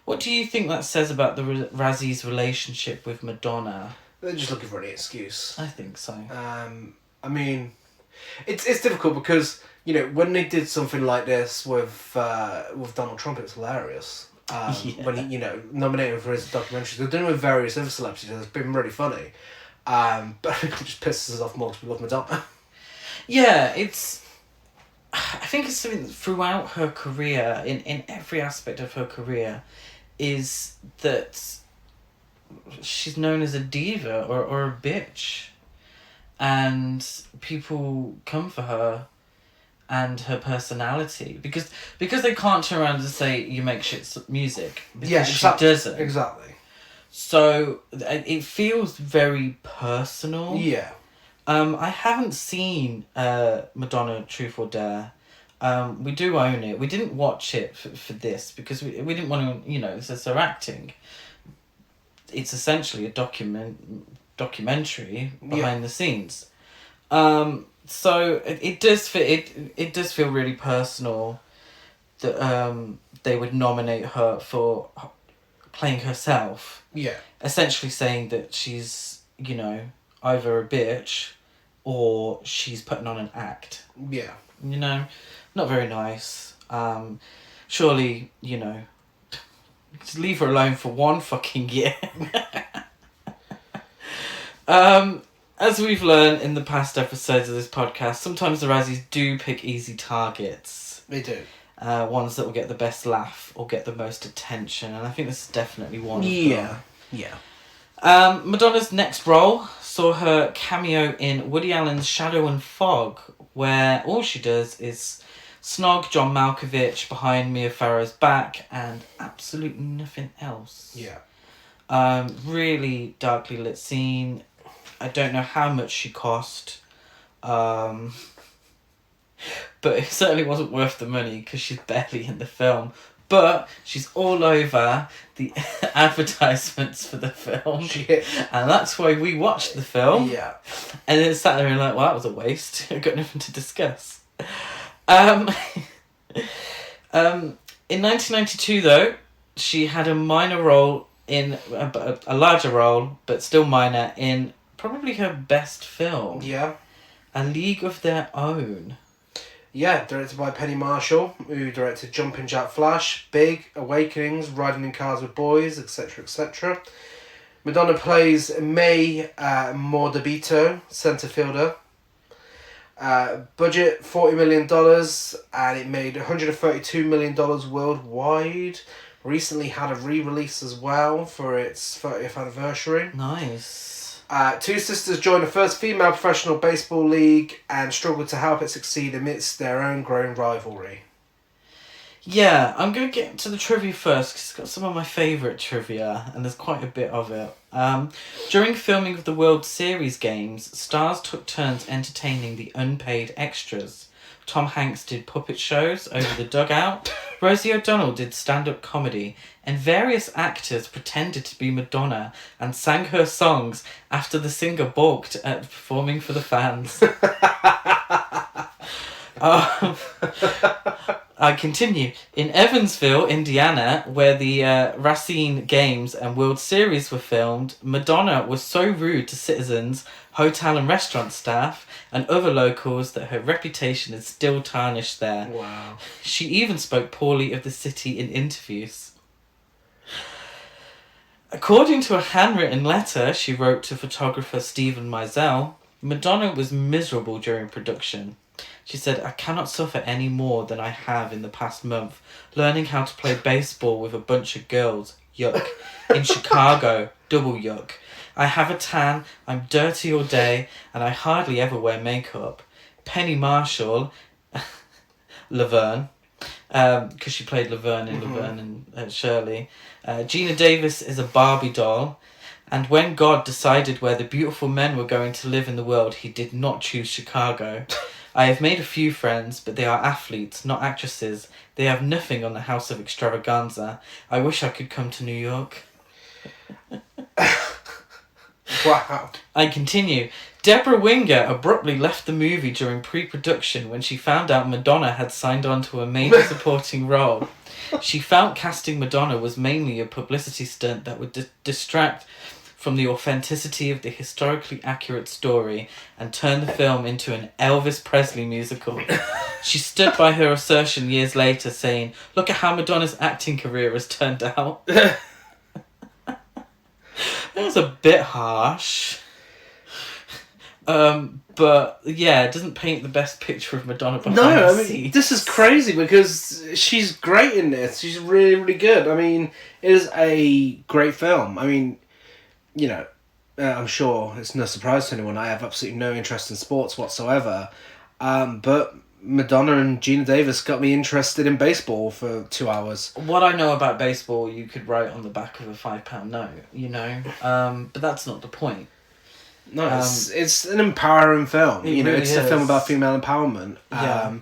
What do you think that says about the Razzies' relationship with Madonna? They're just looking for any excuse. I think so. I mean, it's difficult because, you know, when they did something like this with Donald Trump, it's hilarious. When he, you know, nominated for his documentaries. They're doing it with various other celebrities, and it's been really funny. But I think it just pisses us off more to love Madonna. Yeah, I think it's something throughout her career, in every aspect of her career, is that she's known as a diva or a bitch. And people come for her and her personality because they can't turn around and say you make shit music, because she doesn't. Exactly. So it feels very personal. Yeah. I haven't seen Madonna Truth or Dare. We do own it. We didn't watch it for this because we didn't want to, you know, it's her acting. It's essentially a documentary behind the scenes. So it does feel really personal that they would nominate her for playing herself. Yeah. Essentially saying that she's, you know, either a bitch or she's putting on an act. Yeah. You know, not very nice. Surely, you know, just leave her alone for one fucking year. As we've learned in the past episodes of this podcast, sometimes the Razzies do pick easy targets. They do. Ones that will get the best laugh or get the most attention, and I think this is definitely one of them. Yeah. Madonna's next role saw her cameo in Woody Allen's Shadow and Fog, where all she does is snog John Malkovich behind Mia Farrow's back and absolutely nothing else. Yeah. Really darkly lit scene. I don't know how much she cost, but it certainly wasn't worth the money because she's barely in the film. But she's all over the advertisements for the film. Shit. And that's why we watched the film. Yeah. And then sat there and like, well, that was a waste. I've got nothing to discuss. In 1992, though, she had a minor role in a larger role, but still minor, in probably her best film. Yeah. A League of Their Own. Yeah, directed by Penny Marshall, who directed Jumpin' Jack Flash, Big, Awakenings, Riding in Cars with Boys, etc., etc. Madonna plays May Mordabito, centre fielder. Budget $40 million, and it made $132 million worldwide. Recently had a re-release as well for its 30th anniversary. Nice. Two sisters joined the first female professional baseball league and struggled to help it succeed amidst their own growing rivalry. Yeah, I'm going to get to the trivia first because it's got some of my favourite trivia and there's quite a bit of it. During filming of the World Series games, stars took turns entertaining the unpaid extras. Tom Hanks did puppet shows over the dugout, Rosie O'Donnell did stand-up comedy, and various actors pretended to be Madonna and sang her songs after the singer balked at performing for the fans. I continue. In Evansville, Indiana, where the Racine Games and World Series were filmed, Madonna was so rude to citizens, hotel and restaurant staff, and other locals that her reputation is still tarnished there. Wow. She even spoke poorly of the city in interviews. According to a handwritten letter she wrote to photographer Stephen Meisel, Madonna was miserable during production. She said, "I cannot suffer any more than I have in the past month, learning how to play baseball with a bunch of girls. Yuck. In Chicago, double yuck. I have a tan, I'm dirty all day, and I hardly ever wear makeup. Penny Marshall," Laverne, because she played Laverne in Laverne and Shirley. "Gina Davis is a Barbie doll. And when God decided where the beautiful men were going to live in the world, he did not choose Chicago. I have made a few friends, but they are athletes, not actresses. They have nothing on the House of Extravaganza. I wish I could come to New York." Wow. I continue. Deborah Winger abruptly left the movie during pre-production when she found out Madonna had signed on to a major supporting role. She felt casting Madonna was mainly a publicity stunt that would distract from the authenticity of the historically accurate story and turn the film into an Elvis Presley musical. She stood by her assertion years later, saying, "Look at how Madonna's acting career has turned out." That was a bit harsh. But yeah, it doesn't paint the best picture of Madonna behind the scenes. This is crazy because she's great in this. She's really, really good. I mean, it is a great film. I mean, you know, I'm sure it's no surprise to anyone. I have absolutely no interest in sports whatsoever. But Madonna and Gina Davis got me interested in baseball for 2 hours. What I know about baseball, you could write on the back of a £5 note, you know? But that's not the point. No, it's an empowering film. It really it's a film about female empowerment. Yeah.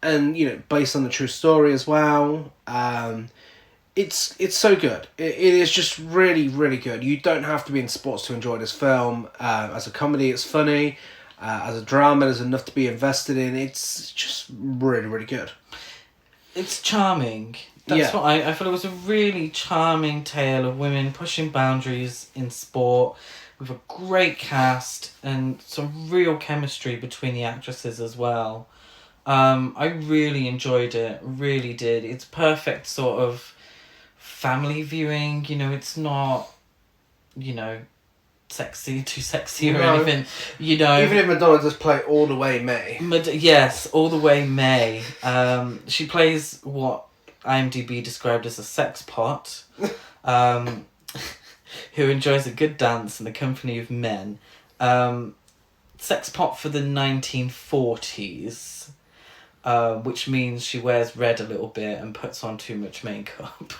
And, based on the true story as well. It's so good. It is just really, really good. You don't have to be in sports to enjoy this film. As a comedy, it's funny. As a drama, there's enough to be invested in. It's just really, really good. It's charming. That's what I thought. It was a really charming tale of women pushing boundaries in sport with a great cast and some real chemistry between the actresses as well. I really enjoyed it. Really did. It's perfect sort of family viewing. It's not, too sexy or anything. Even if Madonna does play all the way May. Yes, all the way May. She plays what IMDb described as a sex pot, who enjoys a good dance in the company of men. Sex pot for the 1940s, which means she wears red a little bit and puts on too much makeup.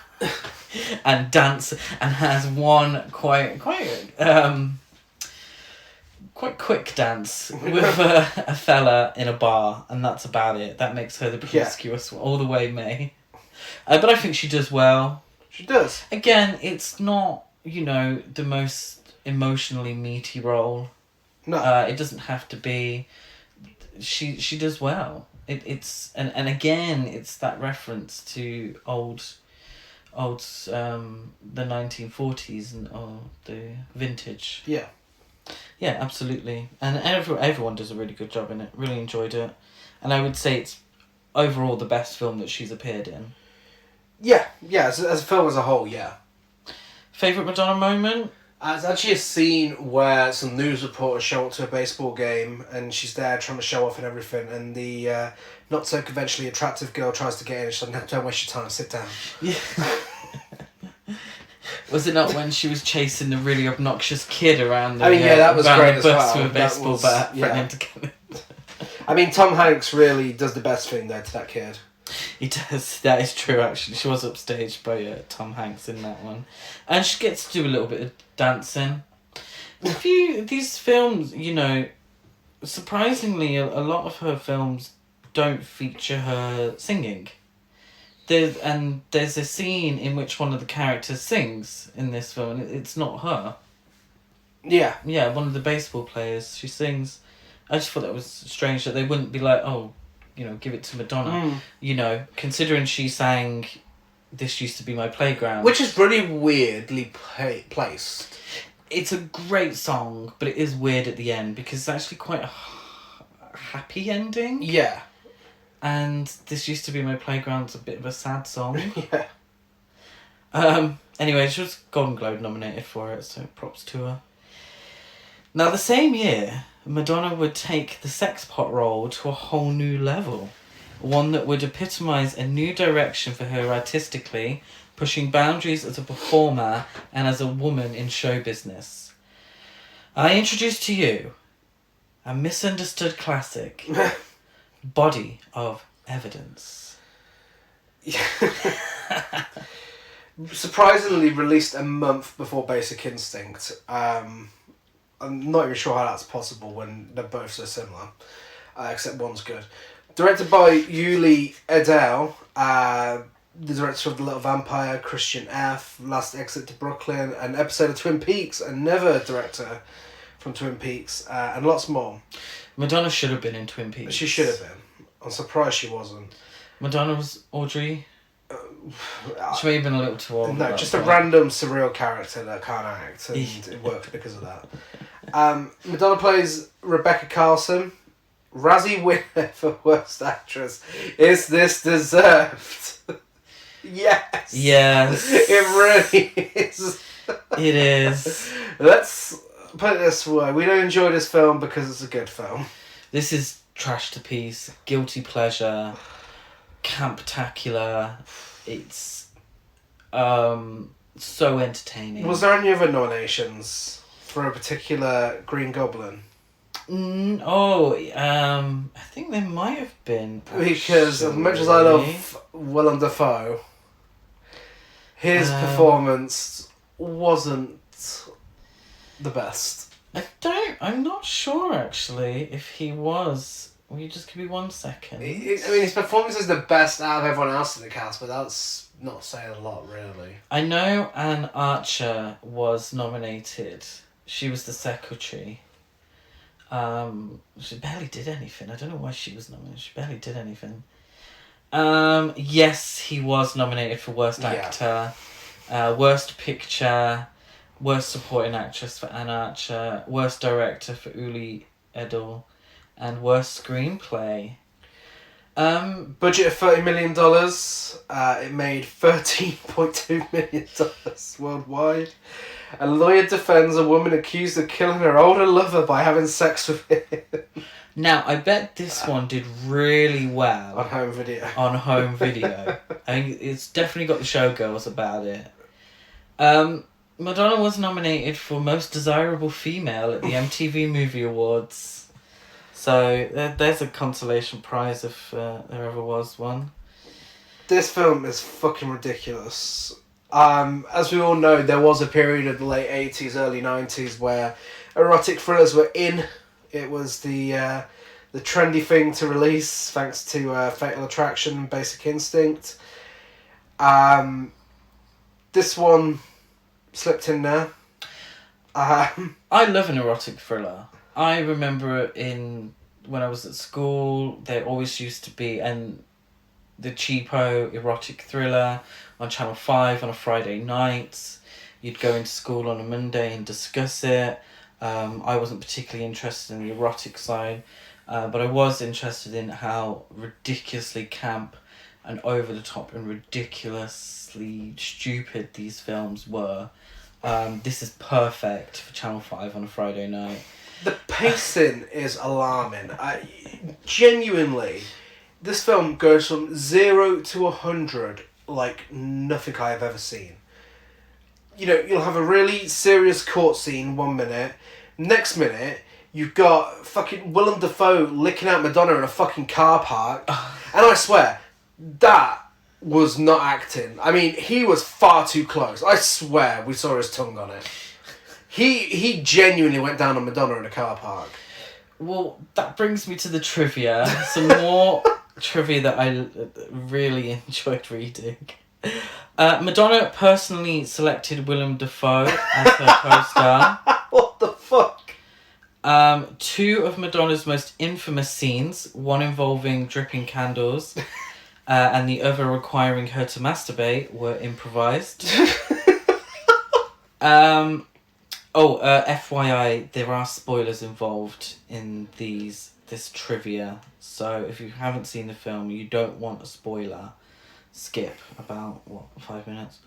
And dance and has one quite quick dance with a fella in a bar, and that's about it. That makes her the promiscuous all the way May. But I think she does well. She does. Again, it's not the most emotionally meaty role. No. It doesn't have to be. She does well. It's and again it's that reference to the 1940s and the vintage. Yeah absolutely, and everyone does a really good job in it. Really enjoyed it, and I would say it's overall the best film that she's appeared in. As a film as a whole. Favorite Madonna moment? It's actually a scene where some news reporters show up to a baseball game and she's there trying to show off and everything, and the not so conventionally attractive girl tries to get in and she's like, "No, don't waste your time, sit down." Yeah. Was it not when she was chasing the really obnoxious kid around the that was great the bus as well. with a baseball bat threatening to kill him? Tom Hanks really does the best thing there to that kid. He does. That is true, actually. She was upstaged by Tom Hanks in that one. And she gets to do a little bit of dancing. These films, surprisingly, a lot of her films don't feature her singing. There's a scene in which one of the characters sings in this film, and it's not her. Yeah. Yeah, one of the baseball players. She sings. I just thought that was strange that they wouldn't be like, oh, give it to Madonna. Considering she sang "This Used to Be My Playground." Which is really weirdly placed. It's a great song, but it is weird at the end because it's actually quite a happy ending. Yeah. And "This Used to Be My Playground's a bit of a sad song. Yeah. Anyway, she was Golden Globe nominated for it, so props to her. Now, the same year, Madonna would take the sex pot role to a whole new level. One that would epitomise a new direction for her artistically, pushing boundaries as a performer and as a woman in show business. I introduce to you a misunderstood classic, Body of Evidence. Surprisingly released a month before Basic Instinct. I'm not even sure how that's possible when they're both so similar, except one's good. Directed by Yuli Edel, the director of The Little Vampire, Christian F., Last Exit to Brooklyn, an episode of Twin Peaks, another director from Twin Peaks, and lots more. Madonna should have been in Twin Peaks. She should have been. I'm surprised she wasn't. Madonna was Audrey. She may have been a little too old. No, just a random surreal character that can't act, and it works because of that. Madonna plays Rebecca Carlson. Razzie winner for Worst Actress. Is this deserved? Yes. Yes. It really is. It is. Let's put it this way. We don't enjoy this film because it's a good film. This is trash to piece, guilty pleasure, camptacular. It's so entertaining. Was there any other nominations for a particular Green Goblin? I think there might have been. Because as much as I love Willem Dafoe, his performance wasn't the best. I'm not sure actually if he was. Will you just give me 1 second? I mean, his performance is the best out of everyone else in the cast, but that's not saying a lot, really. I know Anne Archer was nominated. She was the secretary. She barely did anything. I don't know why she was nominated. She barely did anything. Yes, he was nominated for Worst Actor, Worst Picture, Worst Supporting Actress for Anne Archer, Worst Director for Uli Edel, and Worst Screenplay. Budget of $30 million. It made $13.2 million worldwide. A lawyer defends a woman accused of killing her older lover by having sex with him. Now, I bet this one did really well on home video. On home video. I mean, it's definitely got the showgirls about it. Madonna was nominated for Most Desirable Female at the MTV Movie Awards. So there's a consolation prize if there ever was one. This film is fucking ridiculous. As we all know, there was a period of the late 80s, early 90s where erotic thrillers were in. It was the trendy thing to release, thanks to Fatal Attraction and Basic Instinct. This one slipped in there. I love an erotic thriller. I remember when I was at school, there always used to be the cheapo erotic thriller on Channel 5 on a Friday night. You'd go into school on a Monday and discuss it. I wasn't particularly interested in the erotic side, but I was interested in how ridiculously camp and over the top and ridiculously stupid these films were. This is perfect for Channel 5 on a Friday night. The pacing is alarming. Genuinely, this film goes from 0 to 100 like nothing I have ever seen. You know, you'll have a really serious court scene 1 minute. Next minute, you've got fucking Willem Dafoe licking out Madonna in a fucking car park. And I swear, that was not acting. I mean, he was far too close. I swear we saw his tongue on it. He genuinely went down on Madonna in a car park. Well, that brings me to the trivia. Some more trivia that I really enjoyed reading. Madonna personally selected Willem Dafoe as her co-star. What the fuck? 2 of Madonna's most infamous scenes, one involving dripping candles and the other requiring her to masturbate, were improvised. FYI, there are spoilers involved in this trivia. So if you haven't seen the film, you don't want a spoiler, skip about 5 minutes.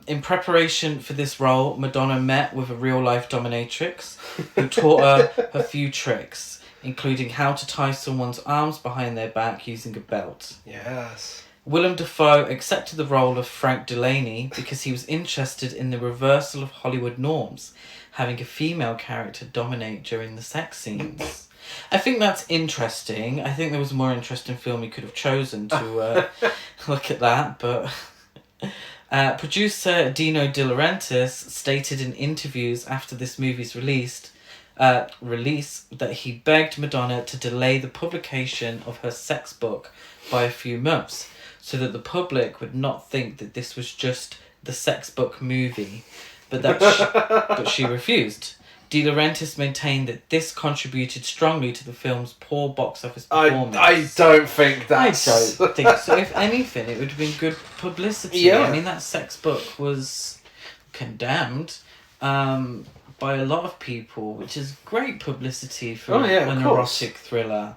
In preparation for this role, Madonna met with a real-life dominatrix who taught her a few tricks, including how to tie someone's arms behind their back using a belt. Yes. Willem Dafoe accepted the role of Frank Delaney because he was interested in the reversal of Hollywood norms, having a female character dominate during the sex scenes. I think that's interesting. I think there was a more interesting film he could have chosen to look at that, but... producer Dino De Laurentiis stated in interviews after this movie's release that he begged Madonna to delay the publication of her sex book by a few months so that the public would not think that this was just the sex book movie, but that she refused. De Laurentiis maintained that this contributed strongly to the film's poor box office performance. I don't think that's... I don't think so. If anything, it would have been good publicity. Yeah. I mean, that sex book was condemned by a lot of people, which is great publicity for an erotic thriller.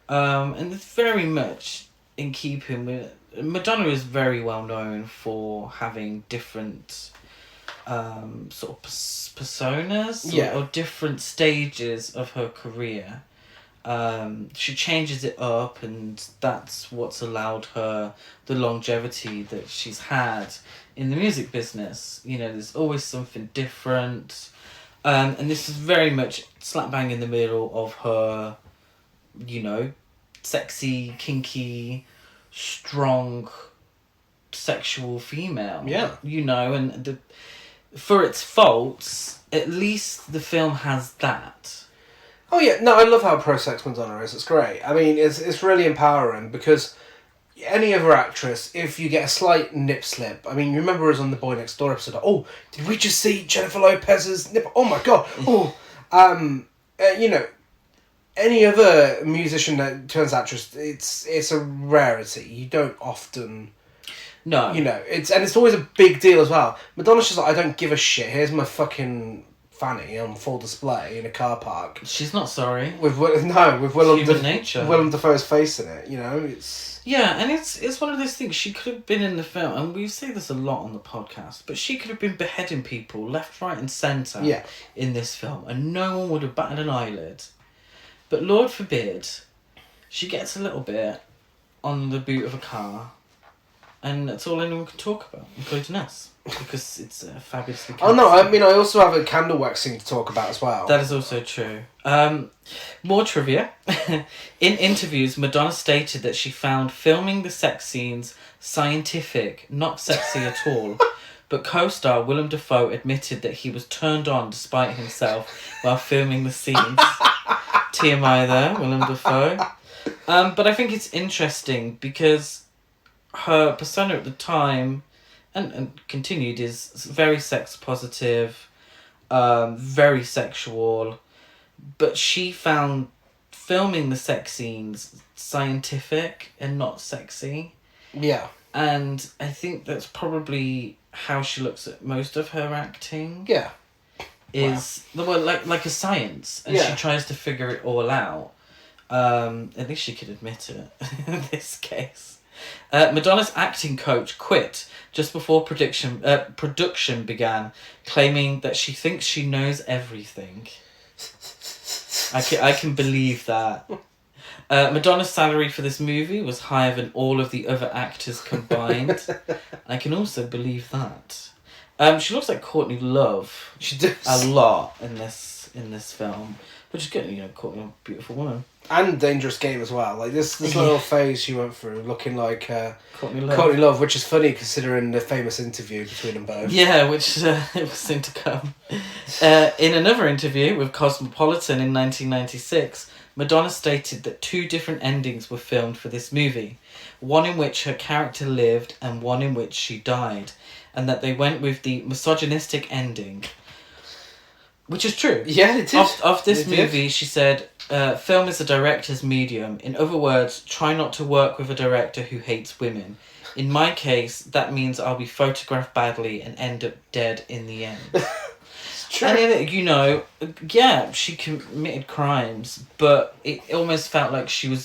And it's very much in keeping with... Madonna is very well known for having different sort of personas or different stages of her career. She changes it up, and that's what's allowed her the longevity that she's had in the music business. You know, there's always something different. And this is very much slap bang in the middle of her, you know, sexy, kinky, strong, sexual female. Yeah. You know, and for its faults, at least the film has that. Oh yeah, no, I love how pro-sex Madonna is. It's great. I mean, it's really empowering because any other actress, if you get a slight nip slip, I mean, you remember us on the Boy Next Door episode, oh, did we just see Jennifer Lopez's nip? Oh my god. Oh, you know, any other musician that turns actress, it's a rarity. You don't often... No. You know, it's always a big deal as well. Madonna's just like, I don't give a shit. Here's my fucking fanny on full display in a car park. She's not sorry. With Willem nature. Willem Dafoe's face in it. You know, it's... Yeah, and it's one of those things. She could have been in the film, and we say this a lot on the podcast, but she could have been beheading people left, right, and centre in this film, and no one would have batted an eyelid. But Lord forbid, she gets a little bit on the boot of a car, and that's all anyone can talk about, including us, because it's fabulously... Oh no, I mean, I also have a candle waxing to talk about as well. That is also true. More trivia. In interviews, Madonna stated that she found filming the sex scenes scientific, not sexy at all. But co-star Willem Dafoe admitted that he was turned on despite himself while filming the scenes. TMI there, Willem Dafoe. But I think it's interesting because her persona at the time, and continued, is very sex positive, very sexual, but she found filming the sex scenes scientific and not sexy. Yeah. And I think that's probably how she looks at most of her acting. Yeah. Is like a science, and she tries to figure it all out. At least she could admit it in this case. Madonna's acting coach quit just before production began, claiming that she thinks she knows everything. I can believe that. Madonna's salary for this movie was higher than all of the other actors combined. I can also believe that. She looks like Courtney Love. She does a lot in this film, which is good. You know, Courtney, a beautiful woman. And Dangerous Game as well. Like this little phase she went through, looking like Courtney Love. Courtney Love, which is funny considering the famous interview between them both. Yeah, which it was soon to come. In another interview with Cosmopolitan in 1996, Madonna stated that 2 different endings were filmed for this movie, one in which her character lived and one in which she died, and that they went with the misogynistic ending. Which is true. Yeah, it is. Of this movie, she said, film is a director's medium. In other words, try not to work with a director who hates women. In my case, that means I'll be photographed badly and end up dead in the end. It's true. And, you know, yeah, she committed crimes, but it almost felt like she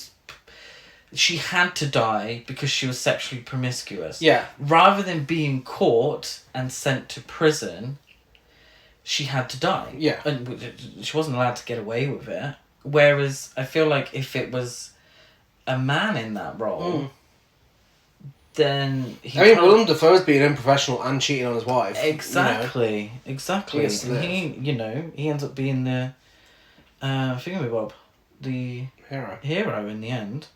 had to die because she was sexually promiscuous. Yeah. Rather than being caught and sent to prison, she had to die. Yeah. And she wasn't allowed to get away with it. Whereas I feel like if it was a man in that role, then Willem Dafoe's being unprofessional and cheating on his wife. Exactly. You know? Exactly. And he ends up being the thingamabob, the hero in the end.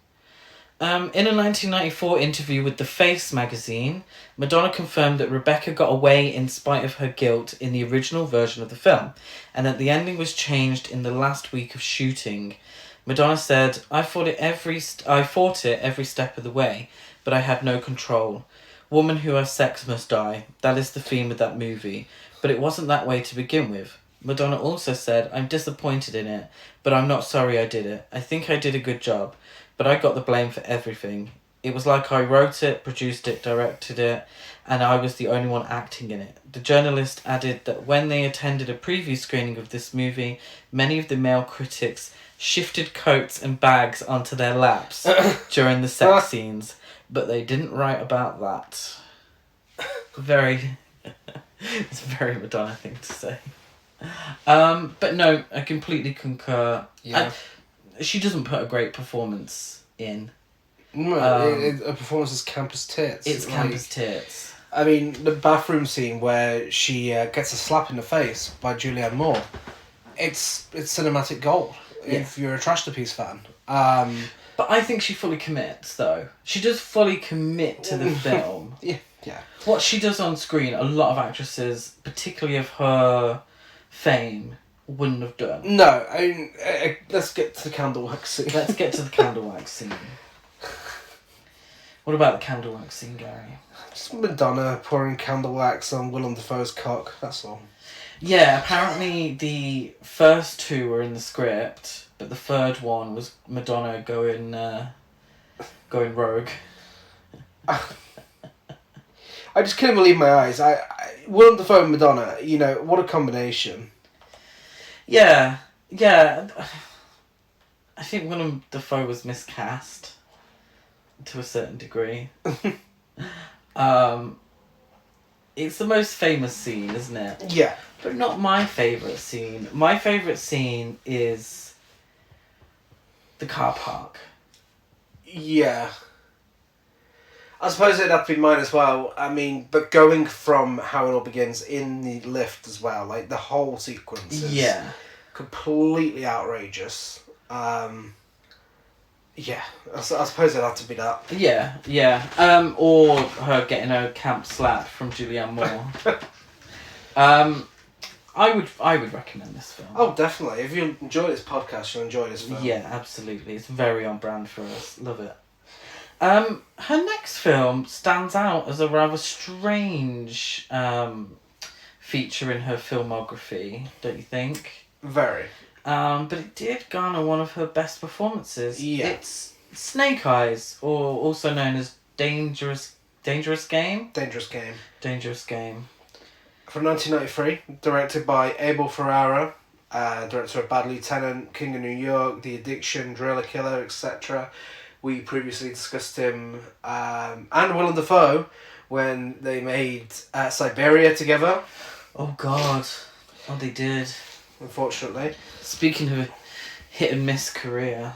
In a 1994 interview with The Face magazine, Madonna confirmed that Rebecca got away in spite of her guilt in the original version of the film, and that the ending was changed in the last week of shooting. Madonna said, I fought it every step of the way, but I had no control. Woman who has sex must die. That is the theme of that movie. But it wasn't that way to begin with. Madonna also said, "I'm disappointed in it, but I'm not sorry I did it. I think I did a good job, but I got the blame for everything. It was like I wrote it, produced it, directed it, and I was the only one acting in it." The journalist added that when they attended a preview screening of this movie, many of the male critics shifted coats and bags onto their laps during the sex scenes, but they didn't write about that. It's a very Madonna thing to say. But no, I completely concur. Yeah. She doesn't put a great performance in. No, a performance is campus tits. It's campus tits. I mean, the bathroom scene where she gets a slap in the face by Julianne Moore, it's cinematic gold. Yeah. If you're a Trash to Piece fan. But I think she fully commits, though. She does fully commit to the film. Yeah. What she does on screen, a lot of actresses, particularly of her fame, wouldn't have done. No, I mean, let's get to the candle wax scene. Let's get to the candle wax scene. What about the candle wax scene, Gary? Just Madonna pouring candle wax on Willem Dafoe's cock, that's all. Yeah, apparently the first two were in the script, but the third one was Madonna going rogue. I just couldn't believe my eyes. Willem Dafoe and Madonna, what a combination. Yeah. I think Willem Dafoe was miscast to a certain degree. It's the most famous scene, isn't it? Yeah. But not my favourite scene. My favourite scene is the car park. Yeah. I suppose it'd have to be mine as well. I mean, but going from how it all begins in the lift as well, like the whole sequence is completely outrageous. Yeah, I suppose it'd have to be that. Yeah. Or her getting a camp slap from Julianne Moore. I would recommend this film. Oh, definitely. If you enjoy this podcast, you'll enjoy this film. Yeah, absolutely. It's very on brand for us. Love it. Her next film stands out as a rather strange feature in her filmography, don't you think? Very. But it did garner one of her best performances. Yeah. It's Snake Eyes, or also known as Dangerous Game. Dangerous Game. Dangerous Game. From 1993, directed by Abel Ferrara, director of Bad Lieutenant, King of New York, The Addiction, Driller Killer, etc. We previously discussed him and Willem Dafoe when they made Siberia together. Oh God. Oh, they did. Unfortunately. Speaking of a hit and miss career.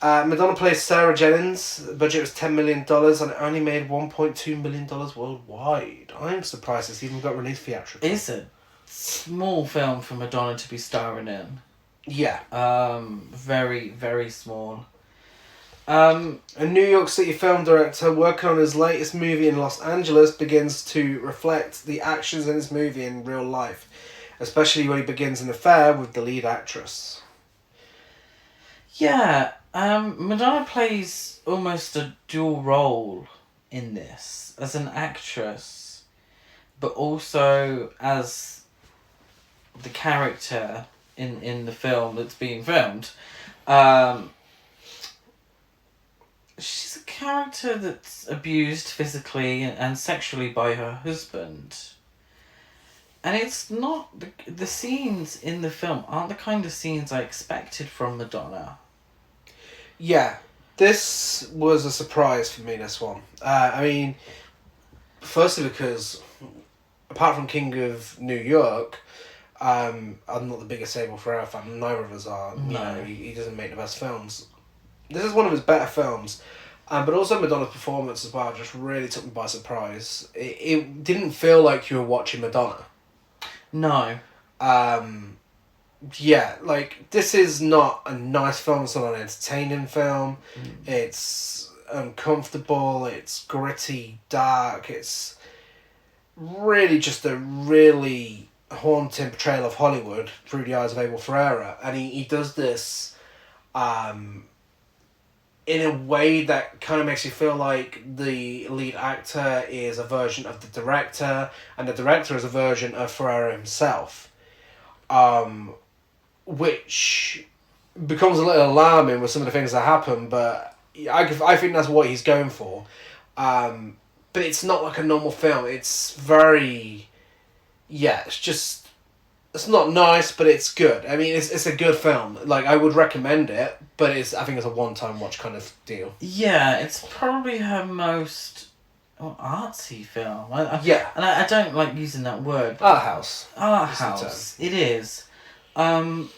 Madonna plays Sarah Jennings. The budget was $10 million and it only made $1.2 million worldwide. I'm surprised it's even got released theatrically. It's a small film for Madonna to be starring in. Yeah. Very, very small. A New York City film director working on his latest movie in Los Angeles begins to reflect the actions in his movie in real life, especially when he begins an affair with the lead actress. Yeah, Madonna plays almost a dual role in this, as an actress, but also as the character in the film that's being filmed. She's a character that's abused physically and sexually by her husband. And it's not... The scenes in the film aren't the kind of scenes I expected from Madonna. Yeah, this was a surprise for me, this one. I mean, firstly because, apart from King of New York, I'm not the biggest Abel Ferrara fan. Neither of us are. No. You know, he doesn't make the best films. This is one of his better films. But also Madonna's performance as well just really took me by surprise. It didn't feel like you were watching Madonna. No. Yeah, like, this is not a nice film, it's not an entertaining film. It's uncomfortable, it's gritty, dark, it's really just a really haunting portrayal of Hollywood through the eyes of Abel Ferrara. And he does this in a way that kind of makes you feel like the lead actor is a version of the director, and the director is a version of Ferrara himself. which becomes a little alarming with some of the things that happen, but I think that's what he's going for. But it's not like a normal film. It's very... Yeah, it's not nice, but it's good. I mean, it's a good film. Like, I would recommend it, but I think it's a one-time watch kind of deal. Yeah, it's probably her most artsy film. Yeah. And I don't like using that word. Art house. Art house. It is. In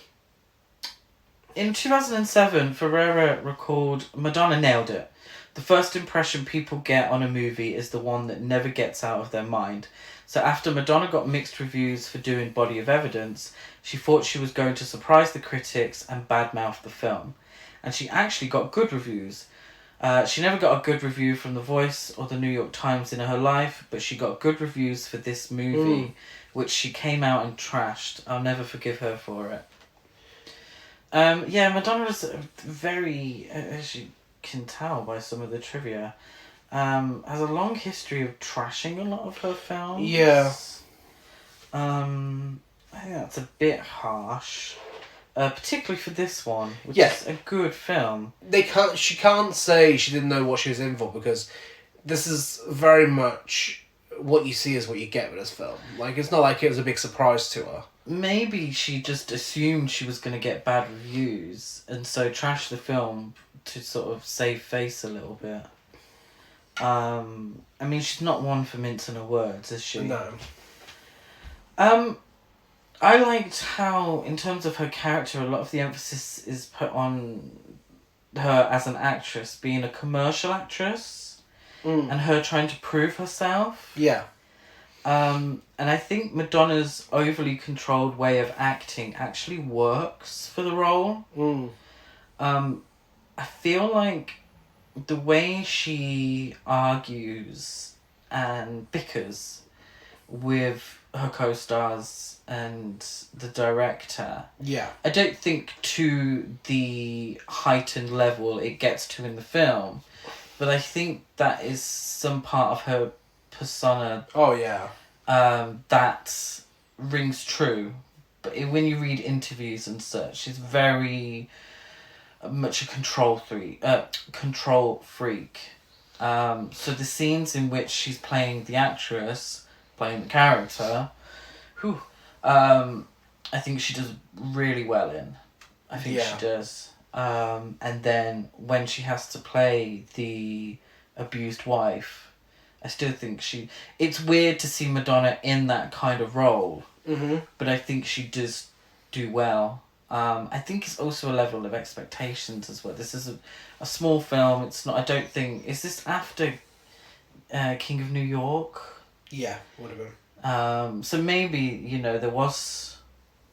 2007, Ferrera recalled, Madonna nailed it. The first impression people get on a movie is the one that never gets out of their mind. So after Madonna got mixed reviews for doing Body of Evidence, she thought she was going to surprise the critics and badmouth the film. And she actually got good reviews. She never got a good review from The Voice or the New York Times in her life, but she got good reviews for this movie, which she came out and trashed. I'll never forgive her for it. Madonna is very, as you can tell by some of the trivia, has a long history of trashing a lot of her films. Yeah. I think that's a bit harsh. Particularly for this one, which is a good film. She can't say she didn't know what she was in for, because this is very much what you see is what you get with this film. Like, it's not like it was a big surprise to her. Maybe she just assumed she was going to get bad reviews, and so trashed the film to sort of save face a little bit. I mean, she's not one for mincing her words, is she? No. I liked how, in terms of her character, a lot of the emphasis is put on her as an actress being a commercial actress, and her trying to prove herself. Yeah. And I think Madonna's overly controlled way of acting actually works for the role. I feel like the way she argues and bickers with her co-stars and the director, I don't think to the heightened level it gets to in the film, but I think that is some part of her persona that rings true. But when you read interviews and such, she's very much a control freak. So the scenes in which she's playing the actress, playing the character, I think she does really well in. I think she does. And then when she has to play the abused wife, I still think it's weird to see Madonna in that kind of role, but I think she does do well. I think it's also a level of expectations as well. This is a small film. It's not. I don't think. Is this after King of New York? Yeah, would have been. So maybe there was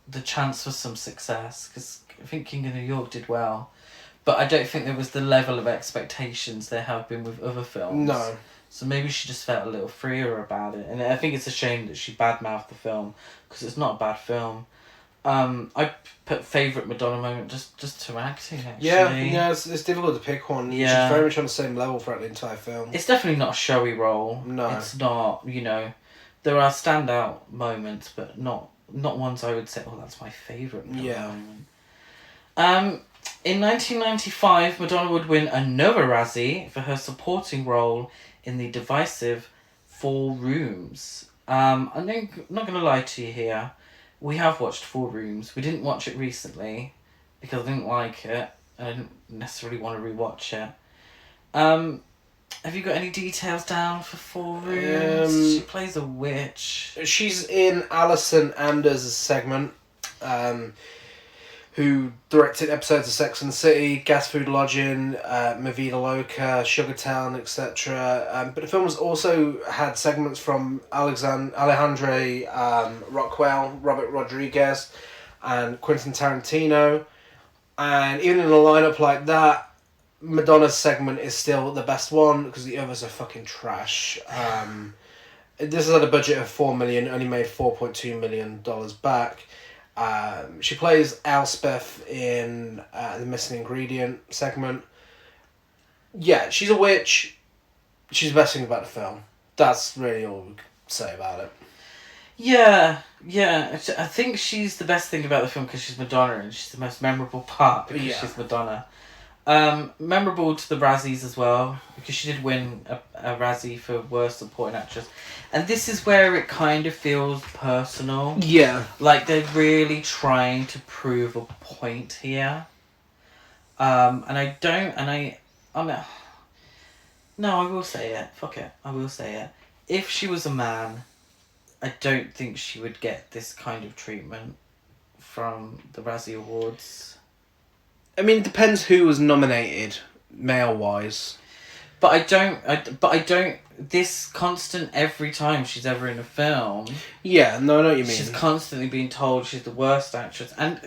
the chance for some success, because I think King of New York did well, but I don't think there was the level of expectations there have been with other films. No. So maybe she just felt a little freer about it, and I think it's a shame that she badmouthed the film, because it's not a bad film. I put favourite Madonna moment just to acting, actually. Yeah, it's difficult to pick one. Yeah. She's very much on the same level throughout the entire film. It's definitely not a showy role. No. It's not, there are standout moments, but not ones I would say, that's my favourite moment. In 1995, Madonna would win another Razzie for her supporting role in the divisive Four Rooms. I'm not going to lie to you here. We have watched Four Rooms. We didn't watch it recently because I didn't like it. I didn't necessarily want to rewatch it. Have you got any details down for Four Rooms? She plays a witch. She's in Alison Anders' segment, who directed episodes of Sex and the City, Gas Food Lodging, Mi Vida Loca, Sugartown, etc. But the film has also had segments from Alejandro Rockwell, Robert Rodriguez, and Quentin Tarantino. And even in a lineup like that, Madonna's segment is still the best one, because the others are fucking trash. This is at a budget of $4 million, only made $4.2 million back. She plays Elspeth in the Missing Ingredient segment. Yeah, she's a witch. She's the best thing about the film. That's really all we can say about it. Yeah, yeah. I think she's the best thing about the film because she's Madonna and she's the most memorable part because Yeah. she's Madonna. Memorable to the Razzies as well because she did win a Razzie for Worst Supporting Actress, and this is where it kind of feels personal. Yeah. Like they're really trying to prove a point here. And I don't, and I'm, no, I will say it. Fuck it, I will say it. If she was a man, I don't think she would get this kind of treatment from the Razzie Awards. I mean, it depends who was nominated, male-wise. But I don't. This constant every time she's ever in a film. Yeah, no, I know what you mean. She's constantly being told she's the worst actress, and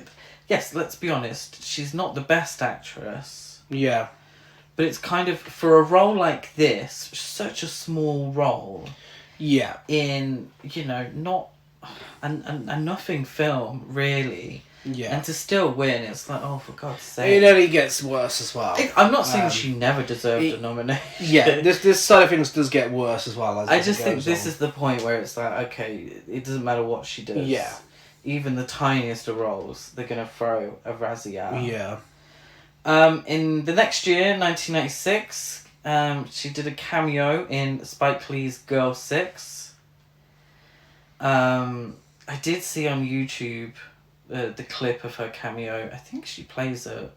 yes, let's be honest, she's not the best actress. Yeah. But it's kind of for a role like this, such a small role. Yeah. In not a nothing film really. Yeah. And to still win, it's like, oh, for God's sake. It only gets worse as well. I'm not saying she never deserved a nomination. Yeah, this side of things does get worse as well. I just think this is the point where it's like, okay, it doesn't matter what she does. Yeah. Even the tiniest of roles, they're going to throw a Razzie out. Yeah. In the next year, 1996, she did a cameo in Spike Lee's Girl 6. I did see on YouTube the clip of her cameo. I think she plays a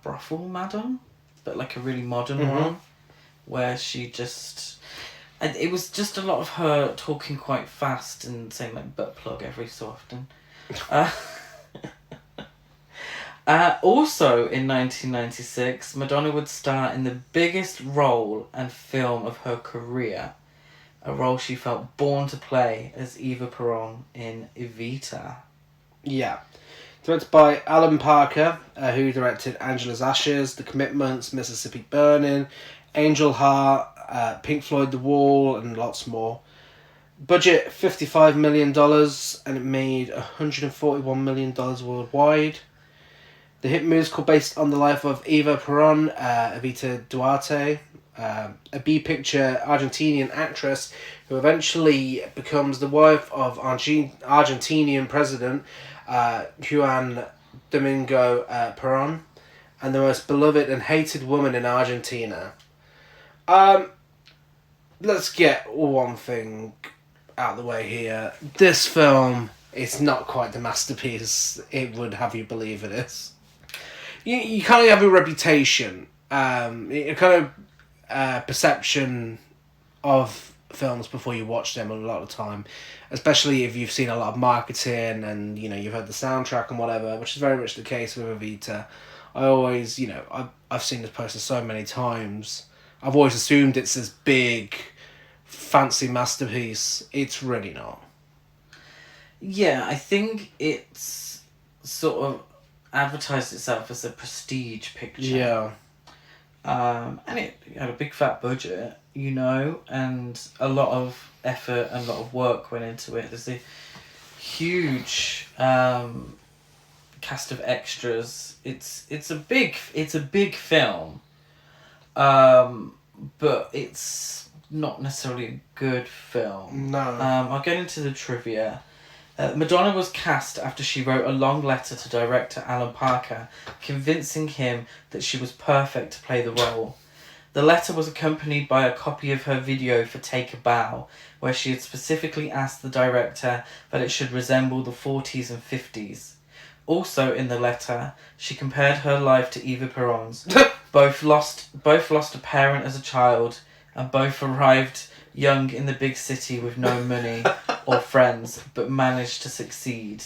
brothel madam, but like a really modern one, where she just... And it was just a lot of her talking quite fast and saying like butt plug every so often. Also in 1996, Madonna would star in the biggest role and film of her career. A role she felt born to play as Eva Peron in Evita. Yeah. Directed by Alan Parker, who directed Angela's Ashes, The Commitments, Mississippi Burning, Angel Heart, Pink Floyd The Wall, and lots more. Budget $55 million, and it made $141 million worldwide. The hit musical based on the life of Eva Peron, Evita Duarte, a B-picture Argentinian actress who eventually becomes the wife of Argentinian President Juan Domingo Perón, and the most beloved and hated woman in Argentina. Let's get one thing out of the way here. This film is not quite the masterpiece it would have you believe it is. You kind of have a reputation, a kind of perception of films before you watch them a lot of the time, especially if you've seen a lot of marketing and you've heard the soundtrack and whatever, which is very much the case with Evita. I always, I've seen this poster so many times. I've always assumed it's this big, fancy masterpiece. It's really not. Yeah, I think it's sort of advertised itself as a prestige picture. Yeah. And it had a big fat budget, and a lot of effort and a lot of work went into it. There's a huge cast of extras. It's a big film, but it's not necessarily a good film. No. I'll get into the trivia. Madonna was cast after she wrote a long letter to director Alan Parker, convincing him that she was perfect to play the role. The letter was accompanied by a copy of her video for Take a Bow, where she had specifically asked the director that it should resemble the 40s and 50s. Also in the letter, she compared her life to Eva Peron's. Both lost a parent as a child, and both arrived young in the big city with no money or friends, but managed to succeed.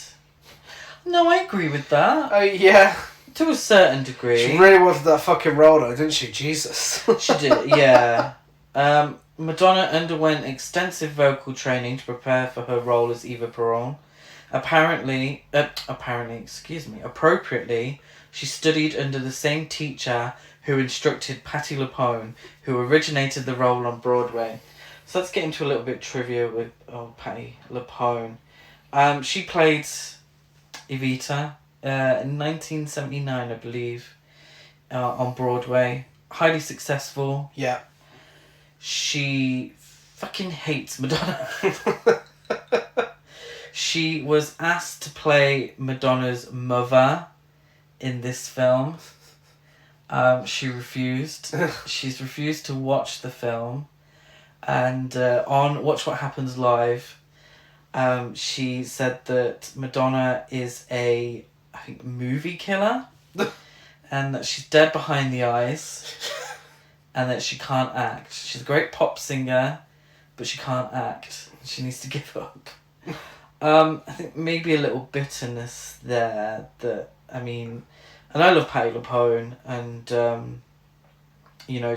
No, I agree with that. Yeah. To a certain degree. She really wanted that fucking role though, didn't she? Jesus. She did, yeah. Madonna underwent extensive vocal training to prepare for her role as Eva Peron. Appropriately, she studied under the same teacher who instructed Patti LuPone, who originated the role on Broadway. So let's get into a little bit of trivia with Patti LuPone. She played Evita in 1979, I believe, on Broadway. Highly successful. Yeah. She fucking hates Madonna. She was asked to play Madonna's mother in this film. She refused. She's refused to watch the film. And on Watch What Happens Live, she said that Madonna is I think, movie killer. And that she's dead behind the eyes. And that she can't act. She's a great pop singer, but she can't act. She needs to give up. I think maybe a little bitterness there. And I love Patti LuPone, and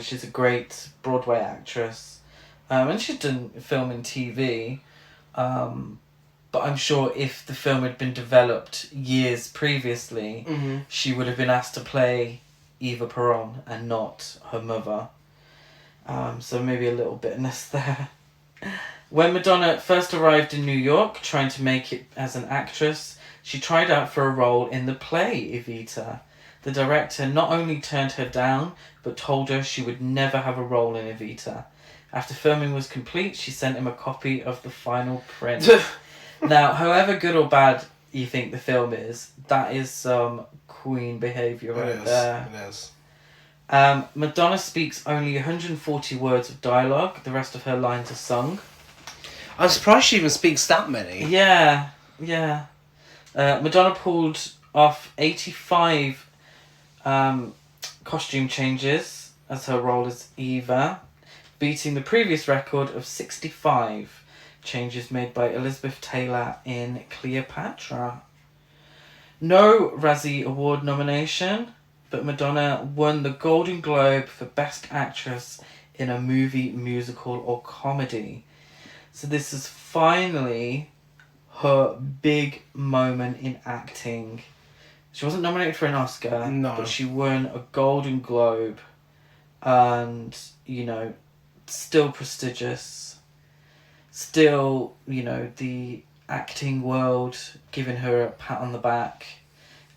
she's a great Broadway actress, and she's done film and TV, but I'm sure if the film had been developed years previously, she would have been asked to play Eva Peron and not her mother. So maybe a little bitterness there. When Madonna first arrived in New York, trying to make it as an actress, she tried out for a role in the play Evita. The director not only turned her down, but told her she would never have a role in Evita. After filming was complete, she sent him a copy of the final print. Now, however good or bad you think the film is, that is some queen behaviour right there. It is. Madonna speaks only 140 words of dialogue. The rest of her lines are sung. I'm surprised she even speaks that many. Yeah. Madonna pulled off 85 costume changes as her role as Eva, beating the previous record of 65 changes made by Elizabeth Taylor in Cleopatra. No Razzie Award nomination, but Madonna won the Golden Globe for Best Actress in a Movie, Musical or Comedy. So this is finally her big moment in acting. She wasn't nominated for an Oscar, but she won a Golden Globe, and, still prestigious. Still, the acting world giving her a pat on the back.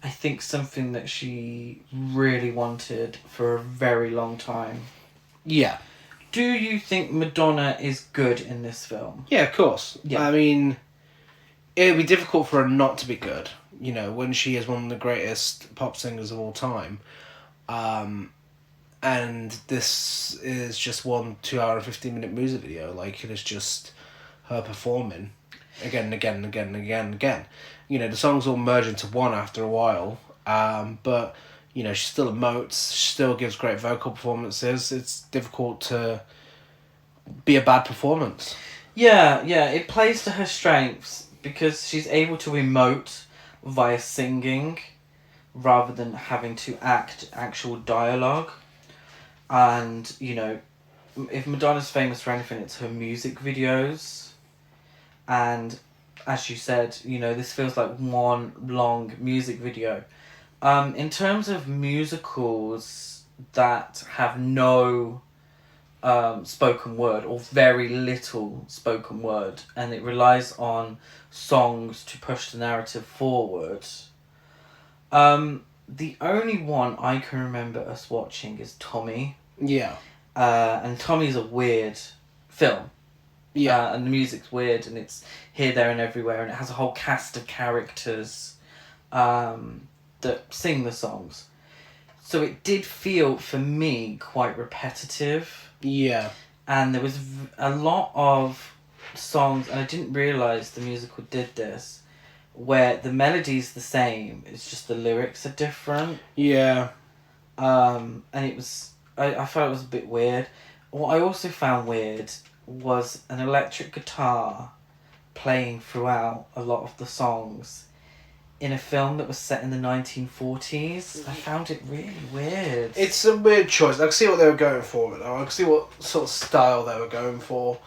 I think something that she really wanted for a very long time. Yeah. Do you think Madonna is good in this film? Yeah, of course. Yeah. I mean, it would be difficult for her not to be good, when she is one of the greatest pop singers of all time. And this is just one 2 hour and 15-minute music video. Like, it is just her performing again and again and again and again and again. The songs all merge into one after a while. But, she still emotes, she still gives great vocal performances. It's difficult to be a bad performance. Yeah, it plays to her strengths because she's able to emote via singing rather than having to act actual dialogue. And, if Madonna's famous for anything, it's her music videos. And as you said, this feels like one long music video. In terms of musicals that have no spoken word or very little spoken word, and it relies on songs to push the narrative forward, the only one I can remember us watching is Tommy. Yeah. And Tommy's a weird film. Yeah. And the music's weird, and it's here, there and everywhere, and it has a whole cast of characters that sing the songs. So it did feel, for me, quite repetitive. Yeah. And there was a lot of songs, and I didn't realise the musical did this, where the melody's the same, it's just the lyrics are different. Yeah. And it was... I felt it was a bit weird. What I also found weird was an electric guitar playing throughout a lot of the songs in a film that was set in the 1940s. I found it really weird. It's a weird choice. I can see what they were going for with it. I can see what sort of style they were going for.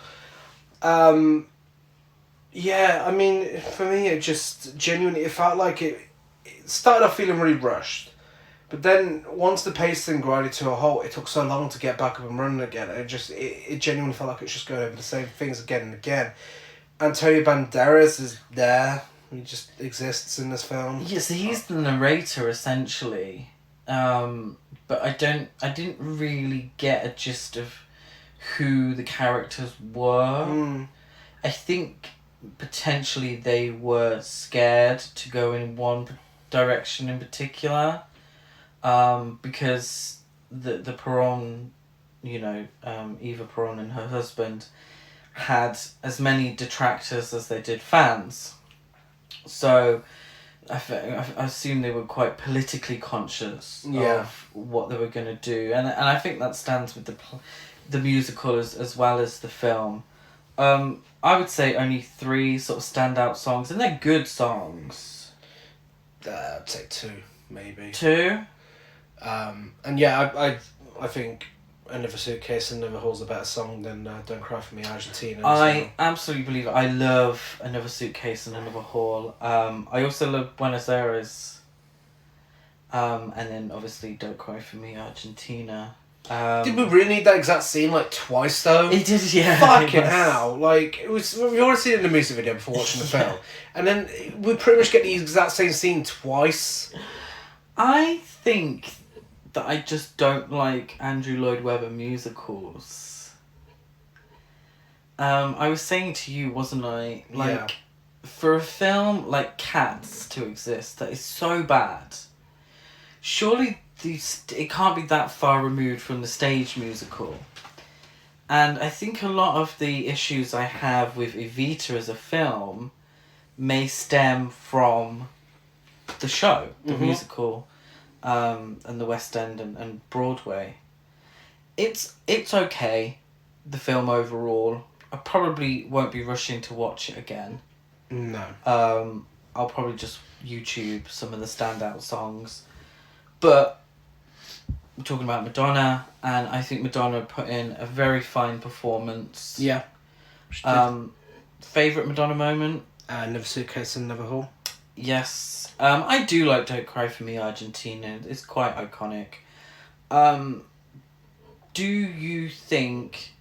Yeah, I mean, for me, it just genuinely, it felt like it started off feeling really rushed. But then, once the pacing grinded to a halt, it took so long to get back up and running again. And it genuinely felt like it's just going over the same things again and again. Antonio Banderas is there. He just exists in this film. Yeah, so he's the narrator, essentially. But I didn't really get a gist of who the characters were. Mm. I think potentially they were scared to go in one direction in particular, because the Perron, Eva Perron and her husband had as many detractors as they did fans. So I assume they were quite politically conscious of what they were going to do, and I think that stands with the musical as well as the film. I would say only 3 sort of standout songs, and they're good songs. I'd say 2, maybe. 2? And yeah, I think Another Suitcase and Another Hall's a better song than Don't Cry For Me, Argentina. I absolutely believe it. I love Another Suitcase and Another Hall. I also love Buenos Aires. And then obviously Don't Cry For Me, Argentina. Did we really need that exact scene like twice though? It did, yeah. Fucking hell! Like it was. We already seen it in the music video before watching the film, and then we pretty much get the exact same scene twice. I think that I just don't like Andrew Lloyd Webber musicals. I was saying to you, wasn't I? Like, for a film like Cats to exist that is so bad, surely it can't be that far removed from the stage musical. And I think a lot of the issues I have with Evita as a film may stem from the show, the musical, and the West End and Broadway. It's okay, the film overall. I probably won't be rushing to watch it again. No. I'll probably just YouTube some of the standout songs. But we're talking about Madonna, and I think Madonna put in a very fine performance. Yeah. Favourite Madonna moment? Another Suitcase and Another Hall. Yes. I do like Don't Cry For Me, Argentina. It's quite iconic. Do you think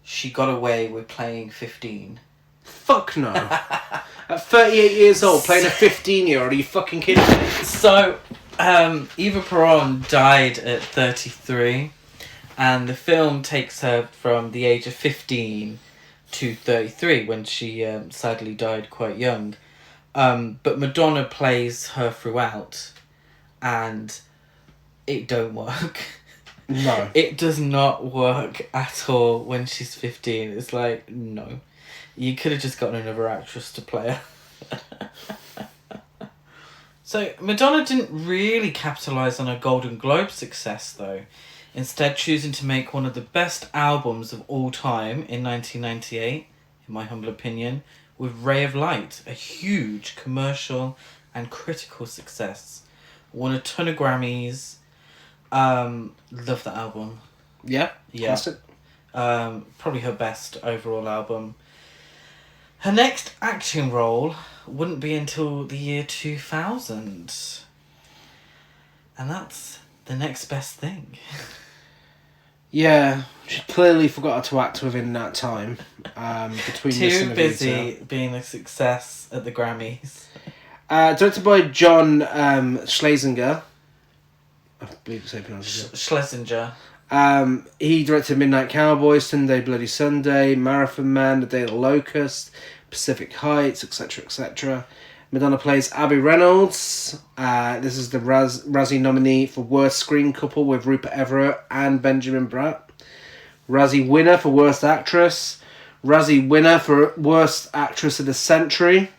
she got away with playing 15? Fuck no. At 38 years old, playing a 15-year-old, are you fucking kidding me? So, Eva Perón died at 33, and the film takes her from the age of 15 to 33, when she sadly died quite young. But Madonna plays her throughout, and it don't work. No. It does not work at all when she's 15. It's like, no. You could have just gotten another actress to play her. So, Madonna didn't really capitalise on her Golden Globe success, though. Instead, choosing to make one of the best albums of all time in 1998, in my humble opinion, with Ray of Light, a huge commercial and critical success. Won a ton of Grammys. Love that album. Yeah? Classic. Probably her best overall album. Her next acting role wouldn't be until the year 2000. And that's the next best thing. Yeah, she clearly forgot to act within that time. Between this Too and busy Evita. being a success at the Grammys. Directed by John Schlesinger. I believe it's how you pronounce it. Schlesinger. He directed Midnight Cowboy, Sunday Bloody Sunday, Marathon Man, The Day of the Locust, Pacific Heights, etc., etc. Madonna plays Abby Reynolds. This is the Razzie nominee for Worst Screen Couple with Rupert Everett and Benjamin Bratt. Razzie winner for Worst Actress. Razzie winner for Worst Actress of the Century.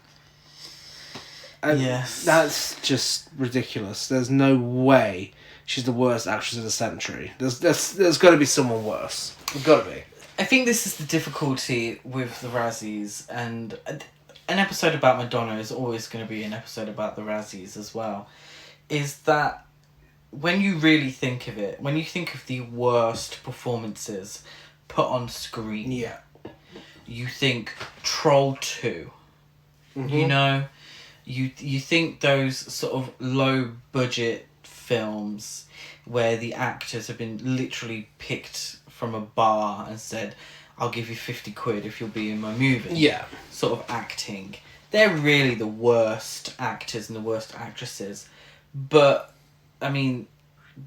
Yes. That's just ridiculous. There's no way she's the worst actress of the century. There's got to be someone worse. There's got to be. I think this is the difficulty with the Razzies, and an episode about Madonna is always going to be an episode about the Razzies as well, is that when you really think of it, when you think of the worst performances put on screen, Yeah. you think Troll 2. Mm-hmm. You know? You think those sort of low budget films where the actors have been literally picked from a bar and said, I'll give you 50 quid if you'll be in my movie. Yeah. Sort of acting. They're really the worst actors and the worst actresses. But, I mean,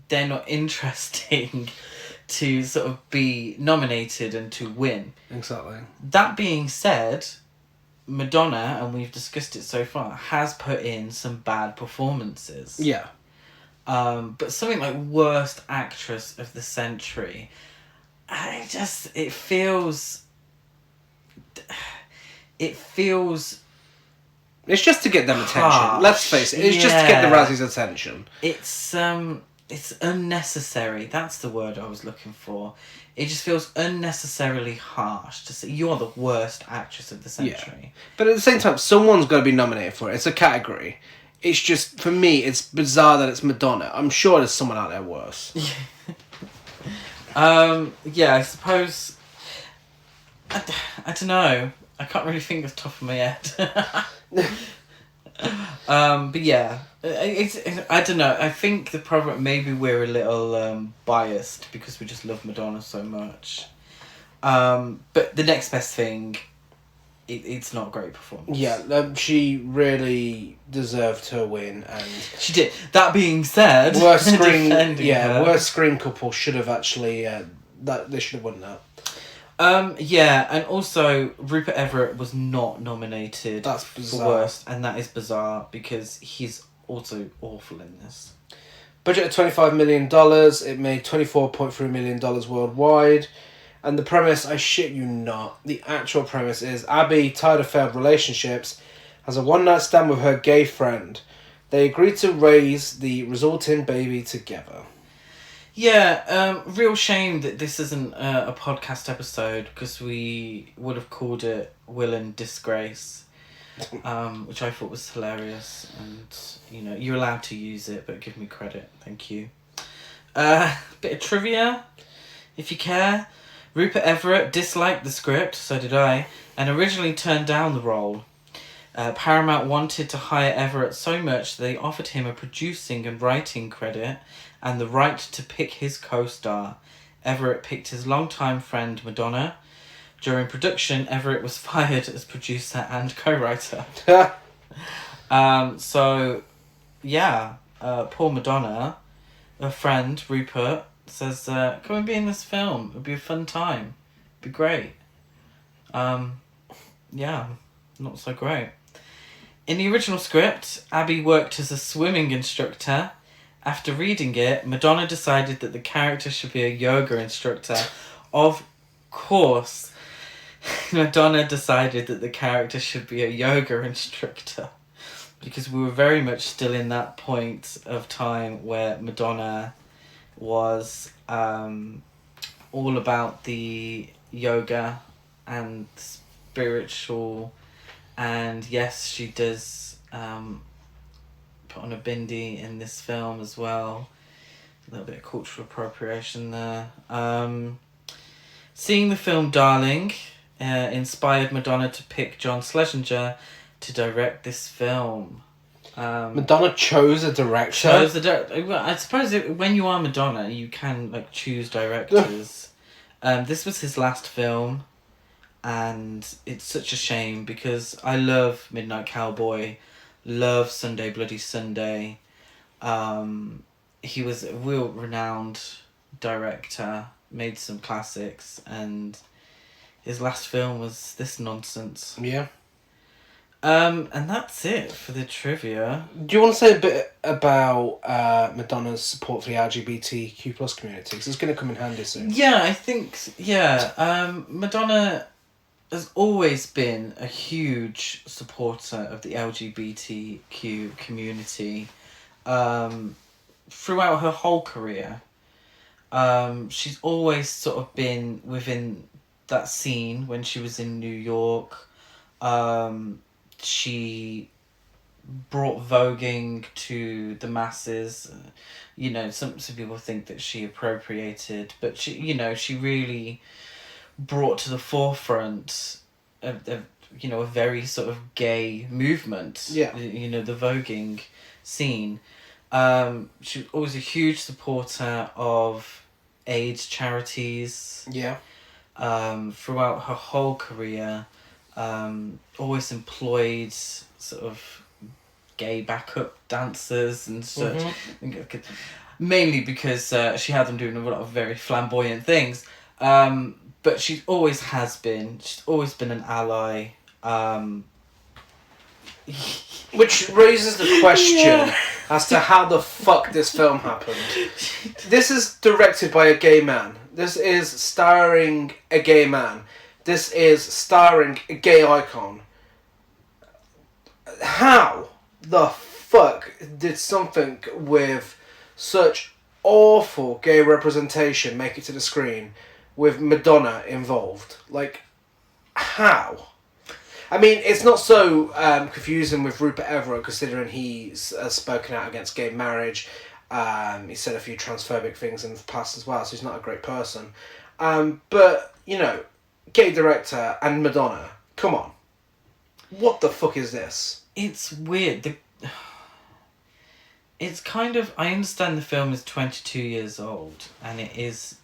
they're not interesting to sort of be nominated and to win. Exactly. That being said, Madonna, and we've discussed it so far, has put in some bad performances. Yeah. But something like worst actress of the century, it feels. It's just to get them attention. Harsh. Let's face it. It's just to get the Razzies' attention. It's unnecessary. That's the word I was looking for. It just feels unnecessarily harsh to say you're the worst actress of the century. Yeah. But at the same time, someone's got to be nominated for it. It's a category. It's just, for me, it's bizarre that it's Madonna. I'm sure there's someone out there worse. Yeah, I suppose. I don't know. I can't really think off the top of my head. But yeah, I don't know. I think the problem, maybe we're a little biased because we just love Madonna so much. But the next best thing, it's not a great performance. Yeah, she really deserved her win, and she did. That being said, worst screen couple should have actually they should have won that. Yeah, and also Rupert Everett was not nominated for worst, and that is bizarre because he's also awful in this. Budget of $25 million, it made $24.3 million worldwide, and the premise, I shit you not, the actual premise is Abby, tired of failed relationships, has a one-night stand with her gay friend. They agree to raise the resulting baby together. Yeah, real shame that this isn't a podcast episode because we would have called it Will and Disgrace, which I thought was hilarious, and you're allowed to use it, but give me credit, thank you. Bit of trivia, if you care. Rupert Everett disliked the script, so did I, and originally turned down the role. Paramount wanted to hire Everett so much they offered him a producing and writing credit and the right to pick his co-star. Everett picked his longtime friend Madonna. During production, Everett was fired as producer and co-writer. Poor Madonna, her friend Rupert, says, come and be in this film. It'll be a fun time. It'll be great. Not so great. In the original script, Abby worked as a swimming instructor. After reading it, Madonna decided that the character should be a yoga instructor. Of course, Madonna decided that the character should be a yoga instructor. Because we were very much still in that point of time where Madonna was all about the yoga and spiritual. And yes, she does put on a bindi in this film as well. A little bit of cultural appropriation there. Seeing the film Darling inspired Madonna to pick John Schlesinger to direct this film. Madonna chose a director? I suppose when you are Madonna, you can choose directors. This was his last film. And it's such a shame because I love Midnight Cowboy, love Sunday Bloody Sunday. He was a real renowned director, made some classics, and his last film was this nonsense. Yeah. And that's it for the trivia. Do you want to say a bit about Madonna's support for the LGBTQ plus community? Because it's going to come in handy soon. Yeah, I think, Madonna has always been a huge supporter of the LGBTQ community throughout her whole career. She's always sort of been within that scene when she was in New York. She brought voguing to the masses. Some people think that she appropriated, but she really brought to the forefront a very sort of gay movement. Yeah. The voguing scene. She was always a huge supporter of AIDS charities. Yeah. Throughout her whole career, always employed sort of gay backup dancers and such. mainly because she had them doing a lot of very flamboyant things. But she always has been. She's always been an ally. Which raises the question Yeah. as to how the fuck this film happened. This is directed by a gay man. This is starring a gay man. This is starring a gay icon. How the fuck did something with such awful gay representation make it to the screen with Madonna involved? Like, how? I mean, it's not so confusing with Rupert Everett, considering he's spoken out against gay marriage. He said a few transphobic things in the past as well, so he's not a great person. But, you know, gay director and Madonna, come on. What the fuck is this? It's weird. It's kind of... I understand the film is 22 years old, and it is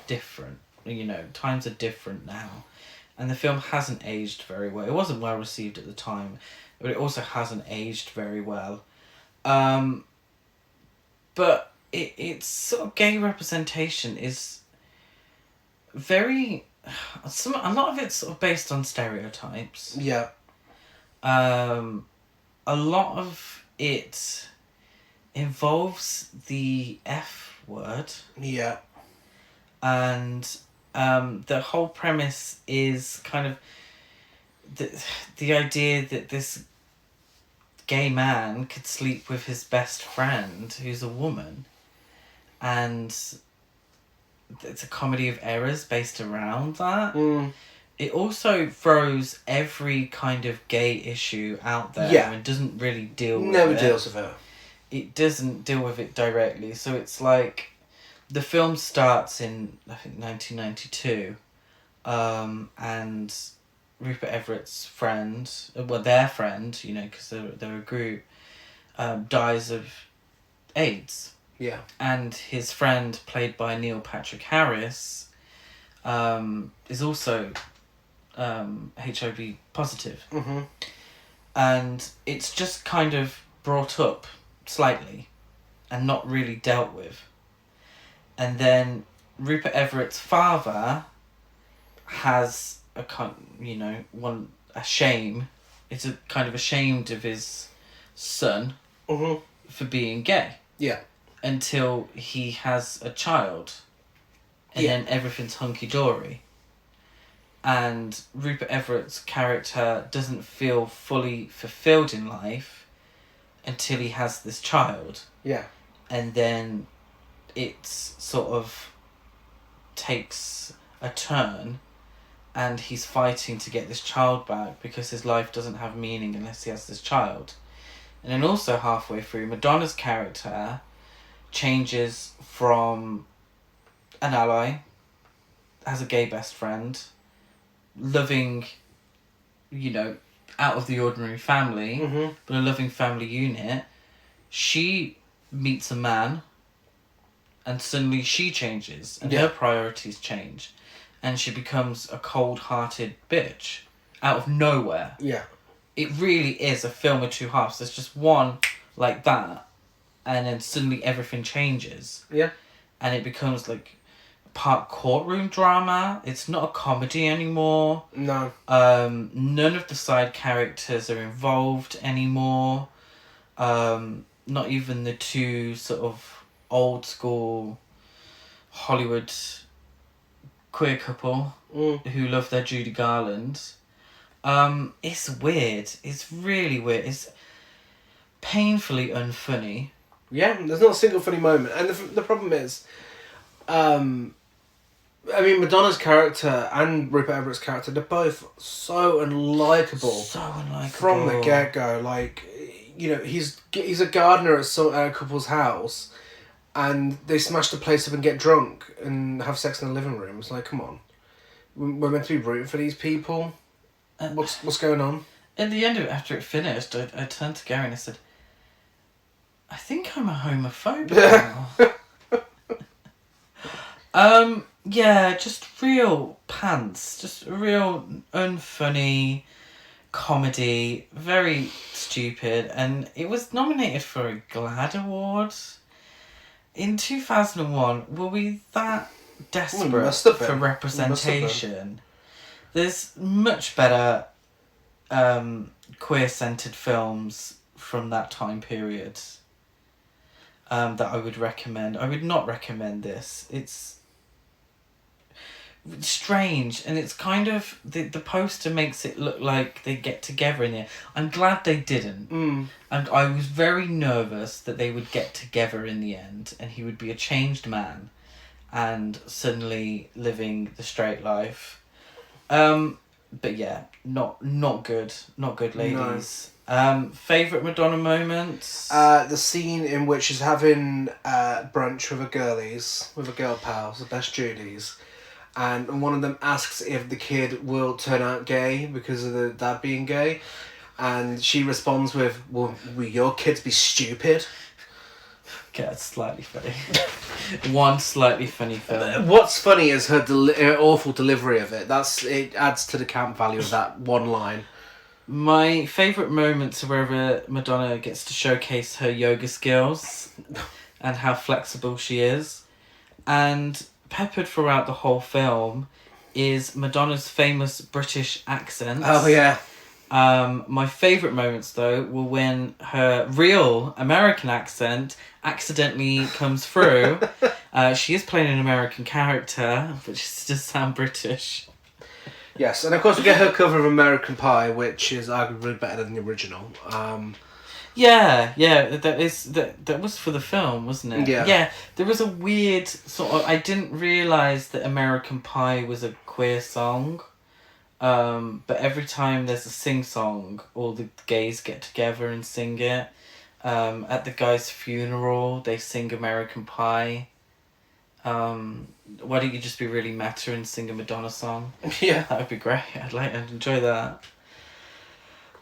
different. You know, times are different now. And the film hasn't aged very well. It wasn't well received at the time, but it also hasn't aged very well. But it's sort of gay representation is very... a lot of it's sort of based on stereotypes. Yeah. A lot of it involves the F word. Yeah. And the whole premise is kind of the idea that this gay man could sleep with his best friend who's a woman, and it's a comedy of errors based around that. It also throws every kind of gay issue out there and doesn't really deal with it. Never deals with it. It doesn't deal with it directly, so it's like the film starts in, I think, 1992, and Rupert Everett's friend, well, their friend, you know, because they're a group, dies of AIDS. Yeah. And his friend, played by Neil Patrick Harris, is also HIV positive. Mm-hmm. And it's just kind of brought up slightly and not really dealt with. And then Rupert Everett's father has a shame. It's a kind of ashamed of his son for being gay. Yeah. Until he has a child. And then everything's hunky-dory. And Rupert Everett's character doesn't feel fully fulfilled in life until he has this child. Yeah. And then it sort of takes a turn, and he's fighting to get this child back because his life doesn't have meaning unless he has this child. And then also halfway through, Madonna's character changes from an ally, has a gay best friend, loving, you know, out of the ordinary family, but a loving family unit. She meets a man, and suddenly she changes, and her priorities change, and she becomes a cold-hearted bitch out of nowhere. Yeah. It really is a film of two halves. There's just one like that, and then suddenly everything changes. Yeah. And it becomes like part courtroom drama. It's not a comedy anymore. No. None of the side characters are involved anymore. Not even the two sort of old school Hollywood queer couple who love their Judy Garland. It's weird. It's really weird. It's painfully unfunny. Yeah, there's not a single funny moment. And the problem is, I mean, Madonna's character and Rupert Everett's character, they're both so unlikable. So unlikable. From the get-go. Like, you know, he's a gardener at a couple's house, and they smash the place up and get drunk and have sex in the living room. It's like, come on. We're meant to be rooting for these people. What's going on? At the end of it, after it finished, I turned to Gary and I said, I think I'm a homophobe now. Yeah, just real pants. Just real unfunny comedy. Very stupid. And it was nominated for a GLAAD award. in 2001, were we that desperate must have for been. representation? There's much better queer-centered films from that time period that I would recommend. I would not recommend this. It's strange, and it's kind of the poster makes it look like they get together in it. I'm glad they didn't, and I was very nervous that they would get together in the end, and he would be a changed man, and suddenly living the straight life. But yeah, not good, ladies. No. Favorite Madonna moments. The scene in which she's having brunch with her girl pals, the best Judies. And one of them asks if the kid will turn out gay because of the dad being gay. And she responds with, will your kids be stupid? Okay, that's slightly funny. One slightly funny film. What's funny is her awful delivery of it. It adds to the camp value of that one line. My favourite moments are wherever Madonna gets to showcase her yoga skills and how flexible she is. And peppered throughout the whole film is Madonna's famous British accent. Oh, yeah. My favourite moments, though, were when her real American accent accidentally comes through. She is playing an American character, but she does sound British. Yes, and of course we get her cover of American Pie, which is arguably better than the original. Yeah, that was for the film, wasn't it? Yeah. Yeah, there was a weird sort of... I didn't realise that American Pie was a queer song. But every time there's a sing-song, all the gays get together and sing it. At the guy's funeral, they sing American Pie. Why don't you just be really meta and sing a Madonna song? Yeah. That would be great. I'd enjoy that.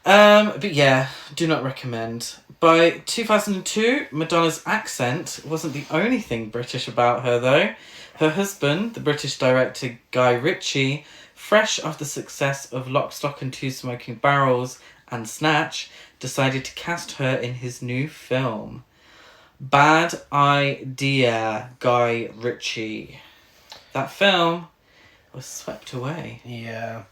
But yeah, do not recommend. By 2002, Madonna's accent wasn't the only thing British about her, though. Her husband, the British director Guy Ritchie, fresh off the success of Lock, Stock and Two Smoking Barrels and Snatch, decided to cast her in his new film. Bad Idea, Guy Ritchie. That film was swept away. Yeah.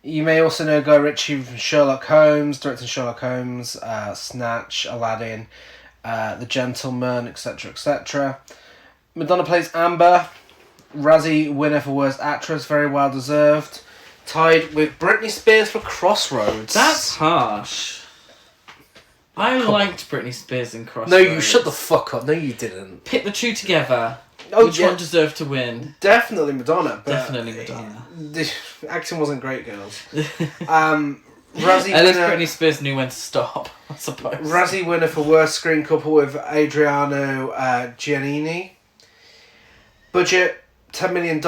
You may also know Guy Ritchie from Sherlock Holmes, directing Sherlock Holmes, Snatch, Aladdin, The Gentleman, etc., etc. Madonna plays Amber, Razzie winner for Worst Actress, very well deserved. Tied with Britney Spears for Crossroads. That's harsh. I liked Britney Spears in Crossroads. No, you shut the fuck up. No, you didn't. Pit the two together. Oh, Which yeah. one deserved to win? Definitely Madonna. But Definitely Madonna. The acting wasn't great, girls. Razzie At least winner, Britney Spears knew when to stop, I suppose. Razzie winner for Worst Screen Couple with Adriano Giannini. Budget $10 million,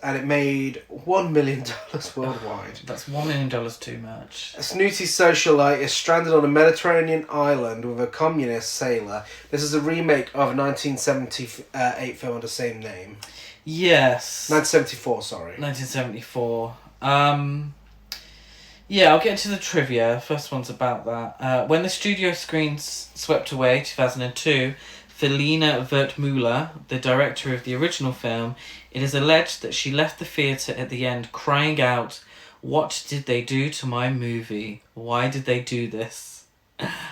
and it made $1 million worldwide. That's $1 million too much. A snooty socialite is stranded on a Mediterranean island with a communist sailor. This is a remake of a 1978 film of the same name. Yes. 1974, sorry. 1974. Yeah, I'll get into the trivia. First one's about that. When the studio screens swept away, 2002, Felina Wertmüller, the director of the original film, it is alleged that she left the theatre at the end crying out, "What did they do to my movie? Why did they do this?"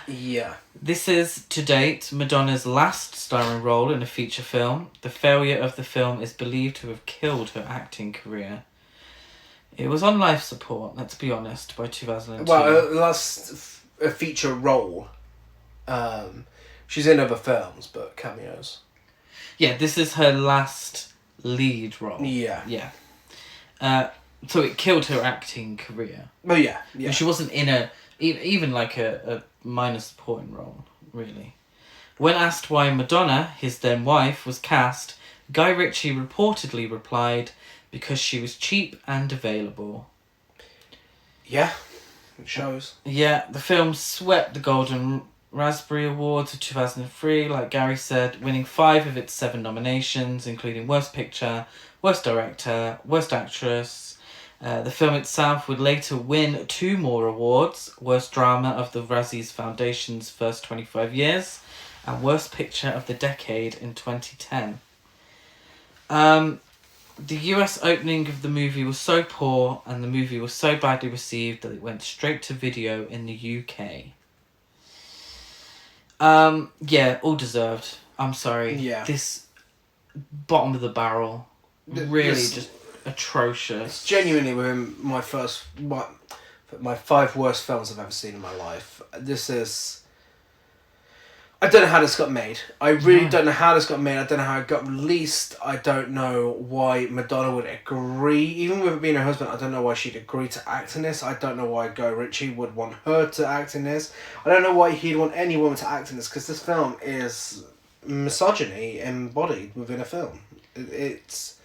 Yeah. This is, to date, Madonna's last starring role in a feature film. The failure of the film is believed to have killed her acting career. It was on life support, let's be honest, by 2002. Well, that's a feature role. She's in other films, but cameos. Yeah, this is her last lead role. Yeah. Yeah. So it killed her acting career. Oh, yeah. Yeah. And she wasn't in even like a minor supporting role, really. When asked why Madonna, his then wife, was cast, Guy Ritchie reportedly replied, "Because she was cheap and available." Yeah. It shows. Yeah, the film swept the Golden Raspberry Awards of 2003, like Gary said, winning 5 of its 7 nominations, including Worst Picture, Worst Director, Worst Actress. The film itself would later win 2 more awards, Worst Drama of the Razzies Foundation's first 25 years, and Worst Picture of the Decade in 2010. The US opening of the movie was so poor and the movie was so badly received that it went straight to video in the UK. Yeah, all deserved. I'm sorry. Yeah. This bottom of the barrel, really just atrocious. It's genuinely within my 5 worst films I've ever seen in my life. This is... I don't know how this got made. I really don't know how this got made. I don't know how it got released. I don't know why Madonna would agree. Even with it being her husband, I don't know why she'd agree to act in this. I don't know why Guy Ritchie would want her to act in this. I don't know why he'd want any woman to act in this, because this film is misogyny embodied within a film. It's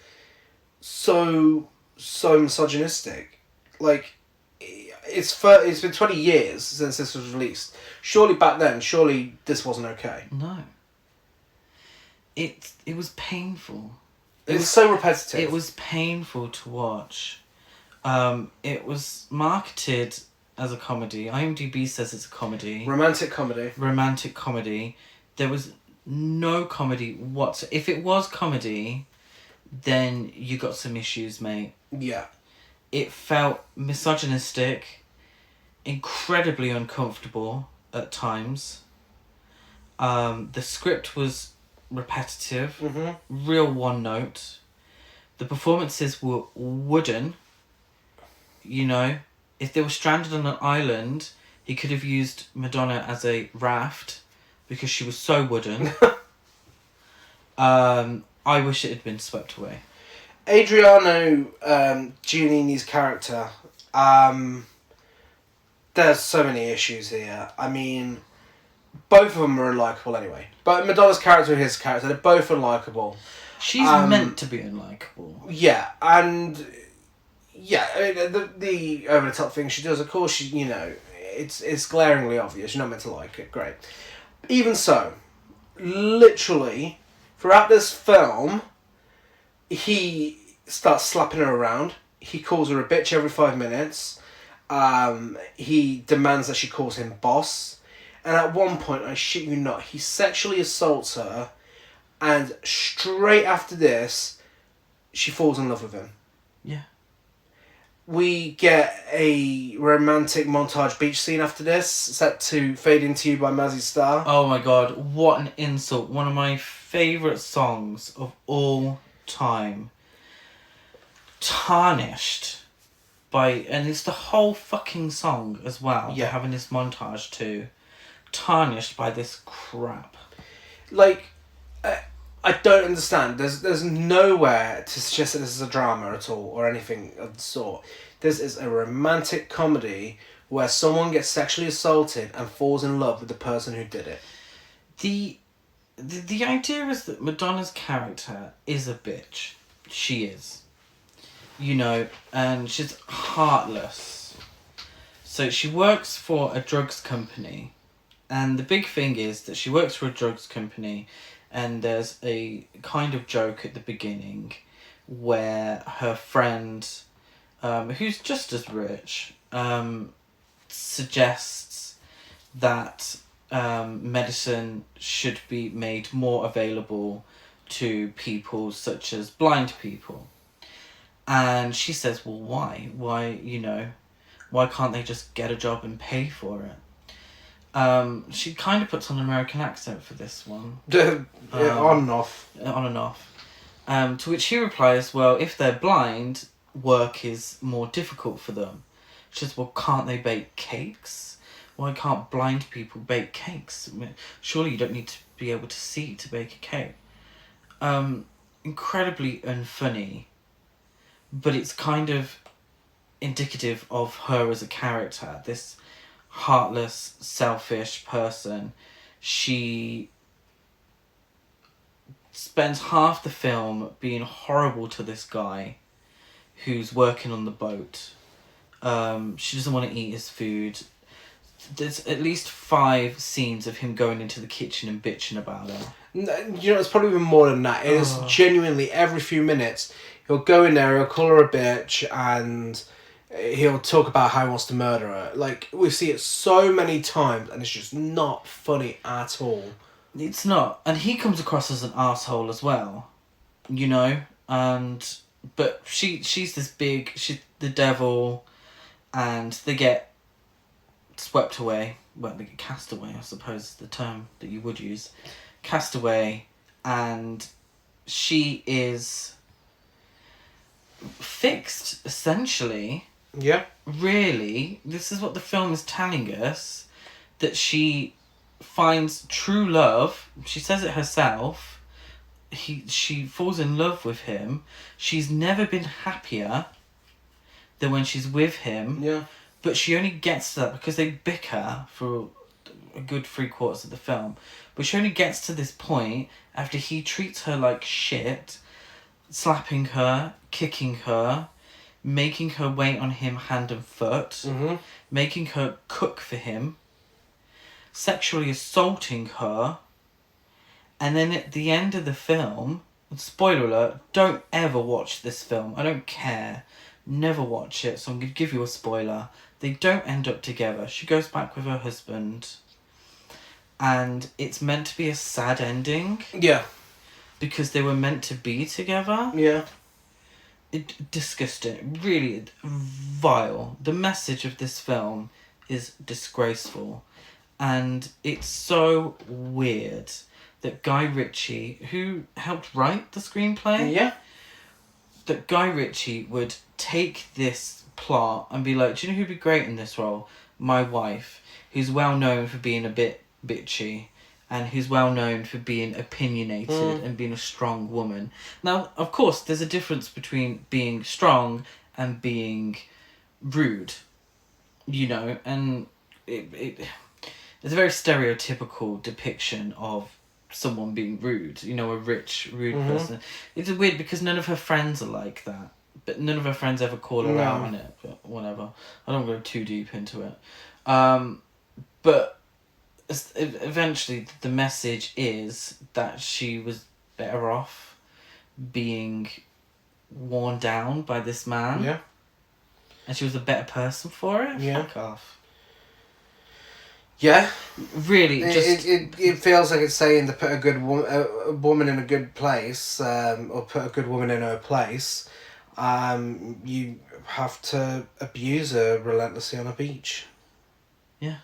so misogynistic. Like, it's been 20 years since this was released. Surely back then, this wasn't okay. No. It was painful. It's so repetitive. It was painful to watch. It was marketed as a comedy. IMDb says it's a comedy. Romantic comedy. Romantic comedy. There was no comedy whatsoever. If it was comedy, then you got some issues, mate. Yeah. It felt misogynistic, incredibly uncomfortable at times. The script was repetitive, real one note. The performances were wooden. You know, if they were stranded on an island, he could have used Madonna as a raft because she was so wooden. I wish it had been swept away. Adriano Giannini's character, there's so many issues here. I mean, both of them are unlikable anyway. But Madonna's character and his character, they're both unlikable. She's meant to be unlikable. Yeah, and yeah, I mean, the over the top thing she does, of course, it's glaringly obvious. You're not meant to like it. Great. Even so, literally, throughout this film, he starts slapping her around. He calls her a bitch every 5 minutes. He demands that she calls him boss. And at one point, I shit you not, he sexually assaults her. And straight after this, she falls in love with him. Yeah. We get a romantic montage beach scene after this, set to Fade Into You by Mazzy Star. Oh my god, what an insult. One of my favourite songs of all time. Tarnished by... And it's the whole fucking song as well. Yeah. They're having this montage too. Tarnished by this crap. Like... I don't understand. There's nowhere to suggest that this is a drama at all or anything of the sort. This is a romantic comedy where someone gets sexually assaulted and falls in love with the person who did it. The idea is that Madonna's character is a bitch. She is. You know, and she's heartless. So she works for a drugs company. And the big thing is that she works for a drugs company. And there's a kind of joke at the beginning where her friend, who's just as rich, suggests that medicine should be made more available to people such as blind people. And she says, well, why? Why can't they just get a job and pay for it? She kind of puts on an American accent for this one. On and off. On and off. To which he replies, well, if they're blind, work is more difficult for them. She says, well, can't they bake cakes? Why can't blind people bake cakes? I mean, surely you don't need to be able to see to bake a cake. Incredibly unfunny, but it's kind of indicative of her as a character. This heartless, selfish person. She spends half the film being horrible to this guy who's working on the boat. She doesn't want to eat his food. There's at least 5 scenes of him going into the kitchen and bitching about her. It's probably even more than that. It is genuinely every few minutes he'll go in there, he'll call her a bitch, and he'll talk about how he wants to murder her. Like, we see it so many times, and it's just not funny at all. It's not. And he comes across as an asshole as well, you know? But she's this big, she's the devil, and they get swept away. Well, they get cast away, I suppose is the term that you would use. Cast away, and she is fixed, essentially. Yeah. Really, this is what the film is telling us, that she finds true love. She says it herself. She falls in love with him. She's never been happier than when she's with him. Yeah. But she only gets to that because they bicker for a good 3/4 of the film. But she only gets to this point after he treats her like shit, slapping her, kicking her, making her wait on him hand and foot, Mm-hmm. making her cook for him, sexually assaulting her, and then at the end of the film, spoiler alert, don't ever watch this film. I don't care. Never watch it, so I'm going to give you a spoiler. They don't end up together. She goes back with her husband, and it's meant to be a sad ending Yeah. because they were meant to be together. Yeah. Disgusting. Really vile. The message of this film is disgraceful. And it's so weird that Guy Ritchie, who helped write the screenplay, Yeah. that Guy Ritchie would take this plot and be like, do you know who'd be great in this role? My wife, who's well known for being a bit bitchy and who's well known for being opinionated and being a strong woman. Now, of course, there's a difference between being strong and being rude, you know, and it's a very stereotypical depiction of someone being rude, you know, a rich, rude person. It's weird because none of her friends are like that, but none of her friends ever call her out on it, but whatever. I don't go too deep into it. But eventually the message is that she was better off being worn down by this man. Yeah. And she was a better person for it. Yeah. Fuck off. Yeah. Really, just... It feels like it's saying to put a woman in a good place, or put a good woman in her place, you have to abuse her relentlessly on a beach. Yeah.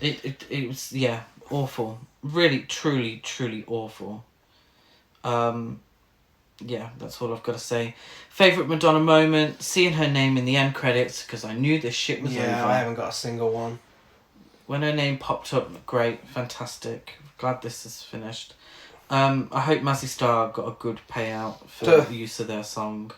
It was, yeah, awful. Really, truly, truly awful. Yeah, that's all I've got to say. Favourite Madonna moment, seeing her name in the end credits, because I knew this shit was over. Yeah, I haven't got a single one. When her name popped up, great, fantastic. Glad this is finished. I hope Mazzy Star got a good payout for the use of their song.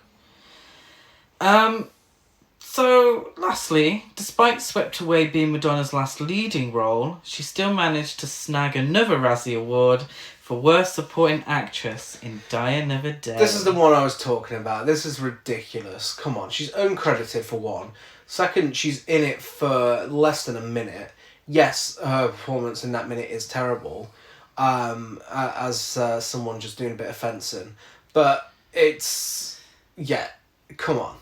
So, lastly, despite Swept Away being Madonna's last leading role, she still managed to snag another Razzie Award for Worst Supporting Actress in Die Another Day. This is the one I was talking about. This is ridiculous. Come on, she's uncredited for one. Second, she's in it for less than a minute. Yes, her performance in that minute is terrible, as someone just doing a bit of fencing. But it's... yeah, come on.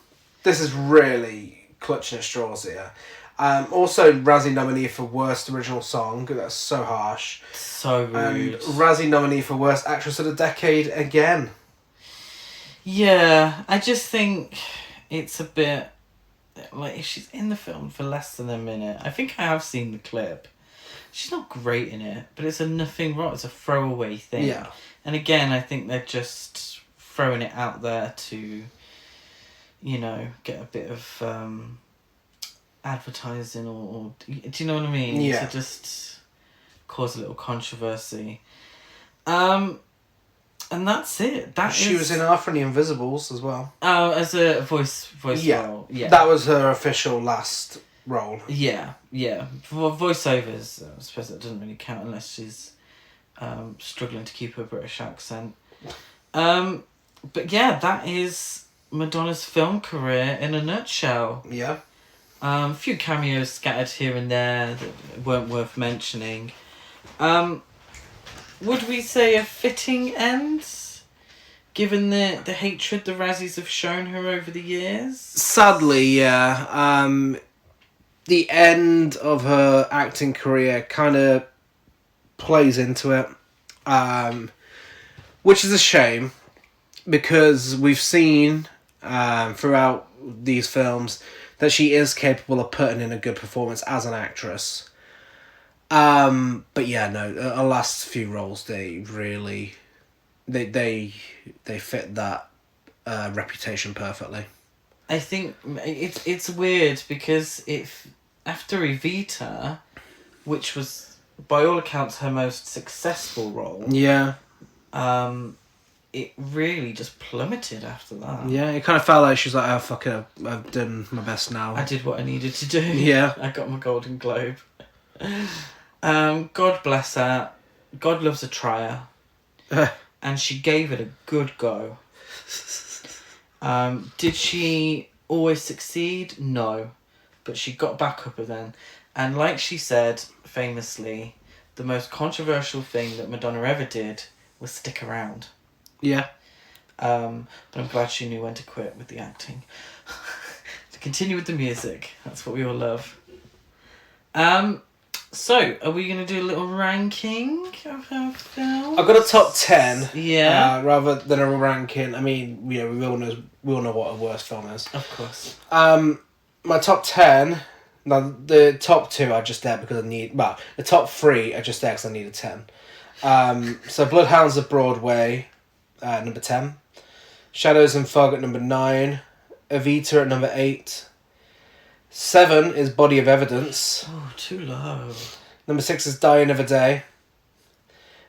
This is really clutching at straws here. Also, Razzie nominee for Worst Original Song. That's so harsh. So rude. And Razzie nominee for Worst Actress of the Decade again. Yeah, I just think it's a bit... like, if she's in the film for less than a minute... I think I have seen the clip. She's not great in it, but it's a nothing wrong. It's a throwaway thing. Yeah. And again, I think they're just throwing it out there to... you know, get a bit of advertising or do you know what I mean? Yeah. To just cause a little controversy. And that's it. She was in Arthur and the Invisibles as well. Oh, as a voice role. Yeah. That was her official last role. Yeah. For voiceovers, I suppose that doesn't really count unless she's struggling to keep her British accent. But yeah, that is Madonna's film career in a nutshell. Yeah. A few cameos scattered here and there that weren't worth mentioning. Would we say a fitting end, given the hatred the Razzies have shown her over the years? Sadly, yeah. The end of her acting career kind of plays into it, which is a shame because we've seen throughout these films that she is capable of putting in a good performance as an actress. But yeah, no, her last few roles, they really, they fit that reputation perfectly. I think it's weird because if after Evita, which was by all accounts her most successful role, Yeah. It really just plummeted after that. Yeah, it kind of felt like she was like, oh, fuck it, I've done my best now. I did what I needed to do. Yeah. I got my Golden Globe. God bless her. God loves a trier. And she gave it a good go. Did she always succeed? No. But she got back up again. And like she said, famously, the most controversial thing that Madonna ever did was stick around. Yeah. But I'm glad she knew when to quit with the acting. To continue with the music. That's what we all love. So, are we going to do a little ranking of her films? I've got a top 10. Yeah. Rather than a ranking. I mean, we all know what a worst film is. Of course. My top 10. Now, the top 2 are just there because I need... Well, the top 3 are just there because I need a 10. So, Bloodhounds of Broadway, number 10. Shadows and Fog at number 9. Evita at number 8. 7 is Body of Evidence. Oh, too low. Number 6 is Die Another Day.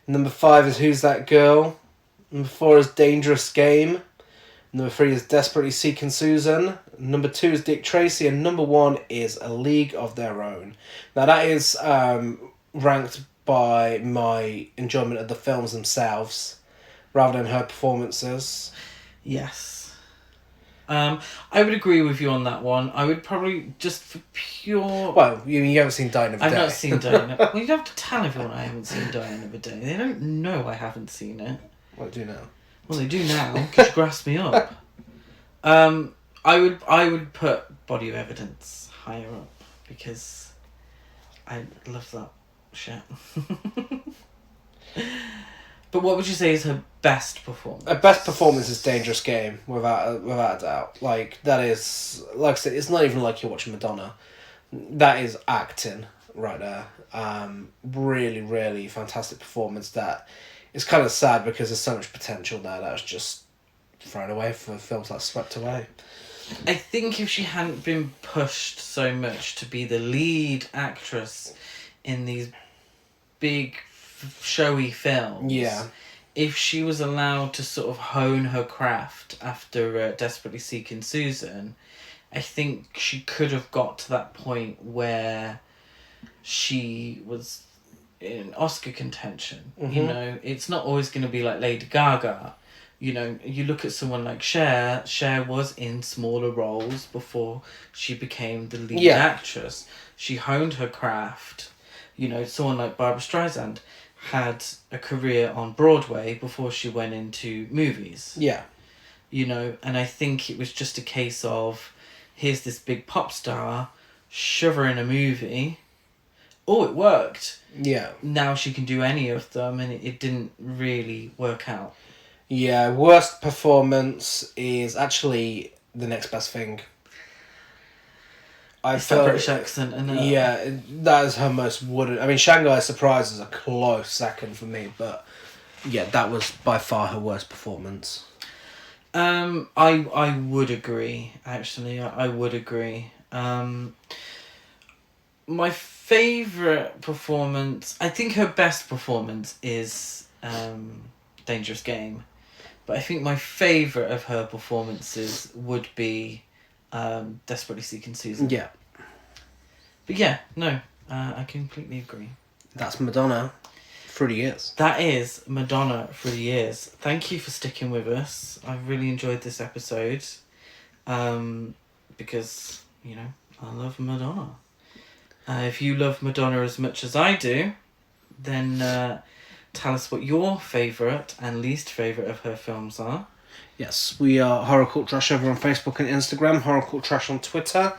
Number 5 is Who's That Girl? Number 4 is Dangerous Game. Number 3 is Desperately Seeking Susan. Number 2 is Dick Tracy. And number 1 is A League of Their Own. Now that is ranked by my enjoyment of the films themselves rather than her performances. Yes. I would agree with you on that one. I would probably just for pure... Well, you haven't seen Die Another Day. I've not seen Die Another Day. Well, you don't have to tell everyone I haven't seen Die Another Day. They don't know I haven't seen it. Well, I do now. Well, they do now, because you grasped me up. I would put Body of Evidence higher up, because I love that shit. But what would you say is her best performance? Her best performance is Dangerous Game, without a doubt. Like, that is... Like I said, it's not even like you're watching Madonna. That is acting right there. Really, really fantastic performance that... It's kind of sad because there's so much potential there that was just thrown away for films like Swept Away. I think if she hadn't been pushed so much to be the lead actress in these big, showy films, if she was allowed to sort of hone her craft after Desperately Seeking Susan, I think she could have got to that point where she was in Oscar contention. Mm-hmm. You know, it's not always going to be like Lady Gaga. You know, you look at someone like Cher. Cher was in smaller roles before she became the lead actress. She honed her craft. You know, someone like Barbra Streisand had a career on Broadway before she went into movies. Yeah. You know, and I think it was just a case of, here's this big pop star, shove her in a movie. Oh, it worked. Yeah. Now she can do any of them, and it didn't really work out. Yeah, worst performance is actually The Next Best Thing. It's that British accent, and yeah, that is her most wooden. I mean, Shanghai Surprise is a close second for me, but yeah, that was by far her worst performance. I would agree. Actually, I would agree. My favourite performance, I think her best performance is Dangerous Game, but I think my favourite of her performances would be Desperately Seeking Susan. Yeah. But yeah, no, I completely agree. That's Madonna through the years. That is Madonna through the years. Thank you for sticking with us. I really enjoyed this episode. Because, you know, I love Madonna. If you love Madonna as much as I do, then tell us what your favourite and least favourite of her films are. Yes, we are Horror Cult Trash over on Facebook and Instagram, Horror Cult Trash on Twitter.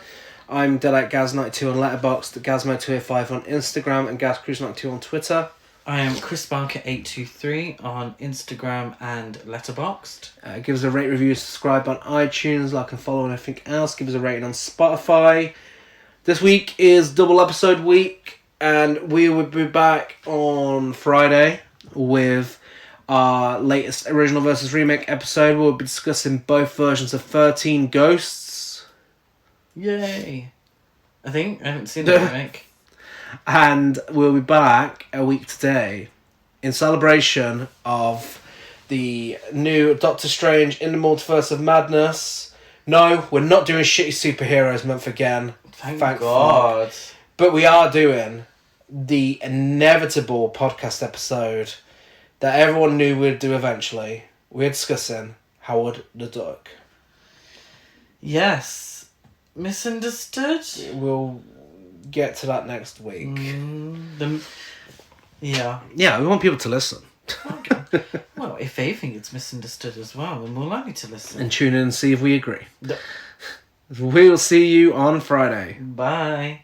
I'm Gaz92 on Letterboxd, Gazmo205 on Instagram, and GazCruise92 on Twitter. I am Chris Barker 823 on Instagram and Letterboxd. Give us a rate, review, subscribe on iTunes, like and follow and everything else. Give us a rating on Spotify. This week is double episode week, and we will be back on Friday with our latest original versus remake episode. We'll be discussing both versions of 13 Ghosts. Yay! I haven't seen the remake. And we'll be back a week today in celebration of the new Doctor Strange in the Multiverse of Madness. No, we're not doing Shitty Superheroes Month again. Thank God. Fuck. But we are doing the inevitable podcast episode that everyone knew we'd do eventually. We're discussing Howard the Duck. Yes. Misunderstood? We'll get to that next week. Yeah. Yeah, we want people to listen. Okay. Well, if they think it's misunderstood as well, then we're likely to listen. And tune in and see if we agree. We'll see you on Friday. Bye.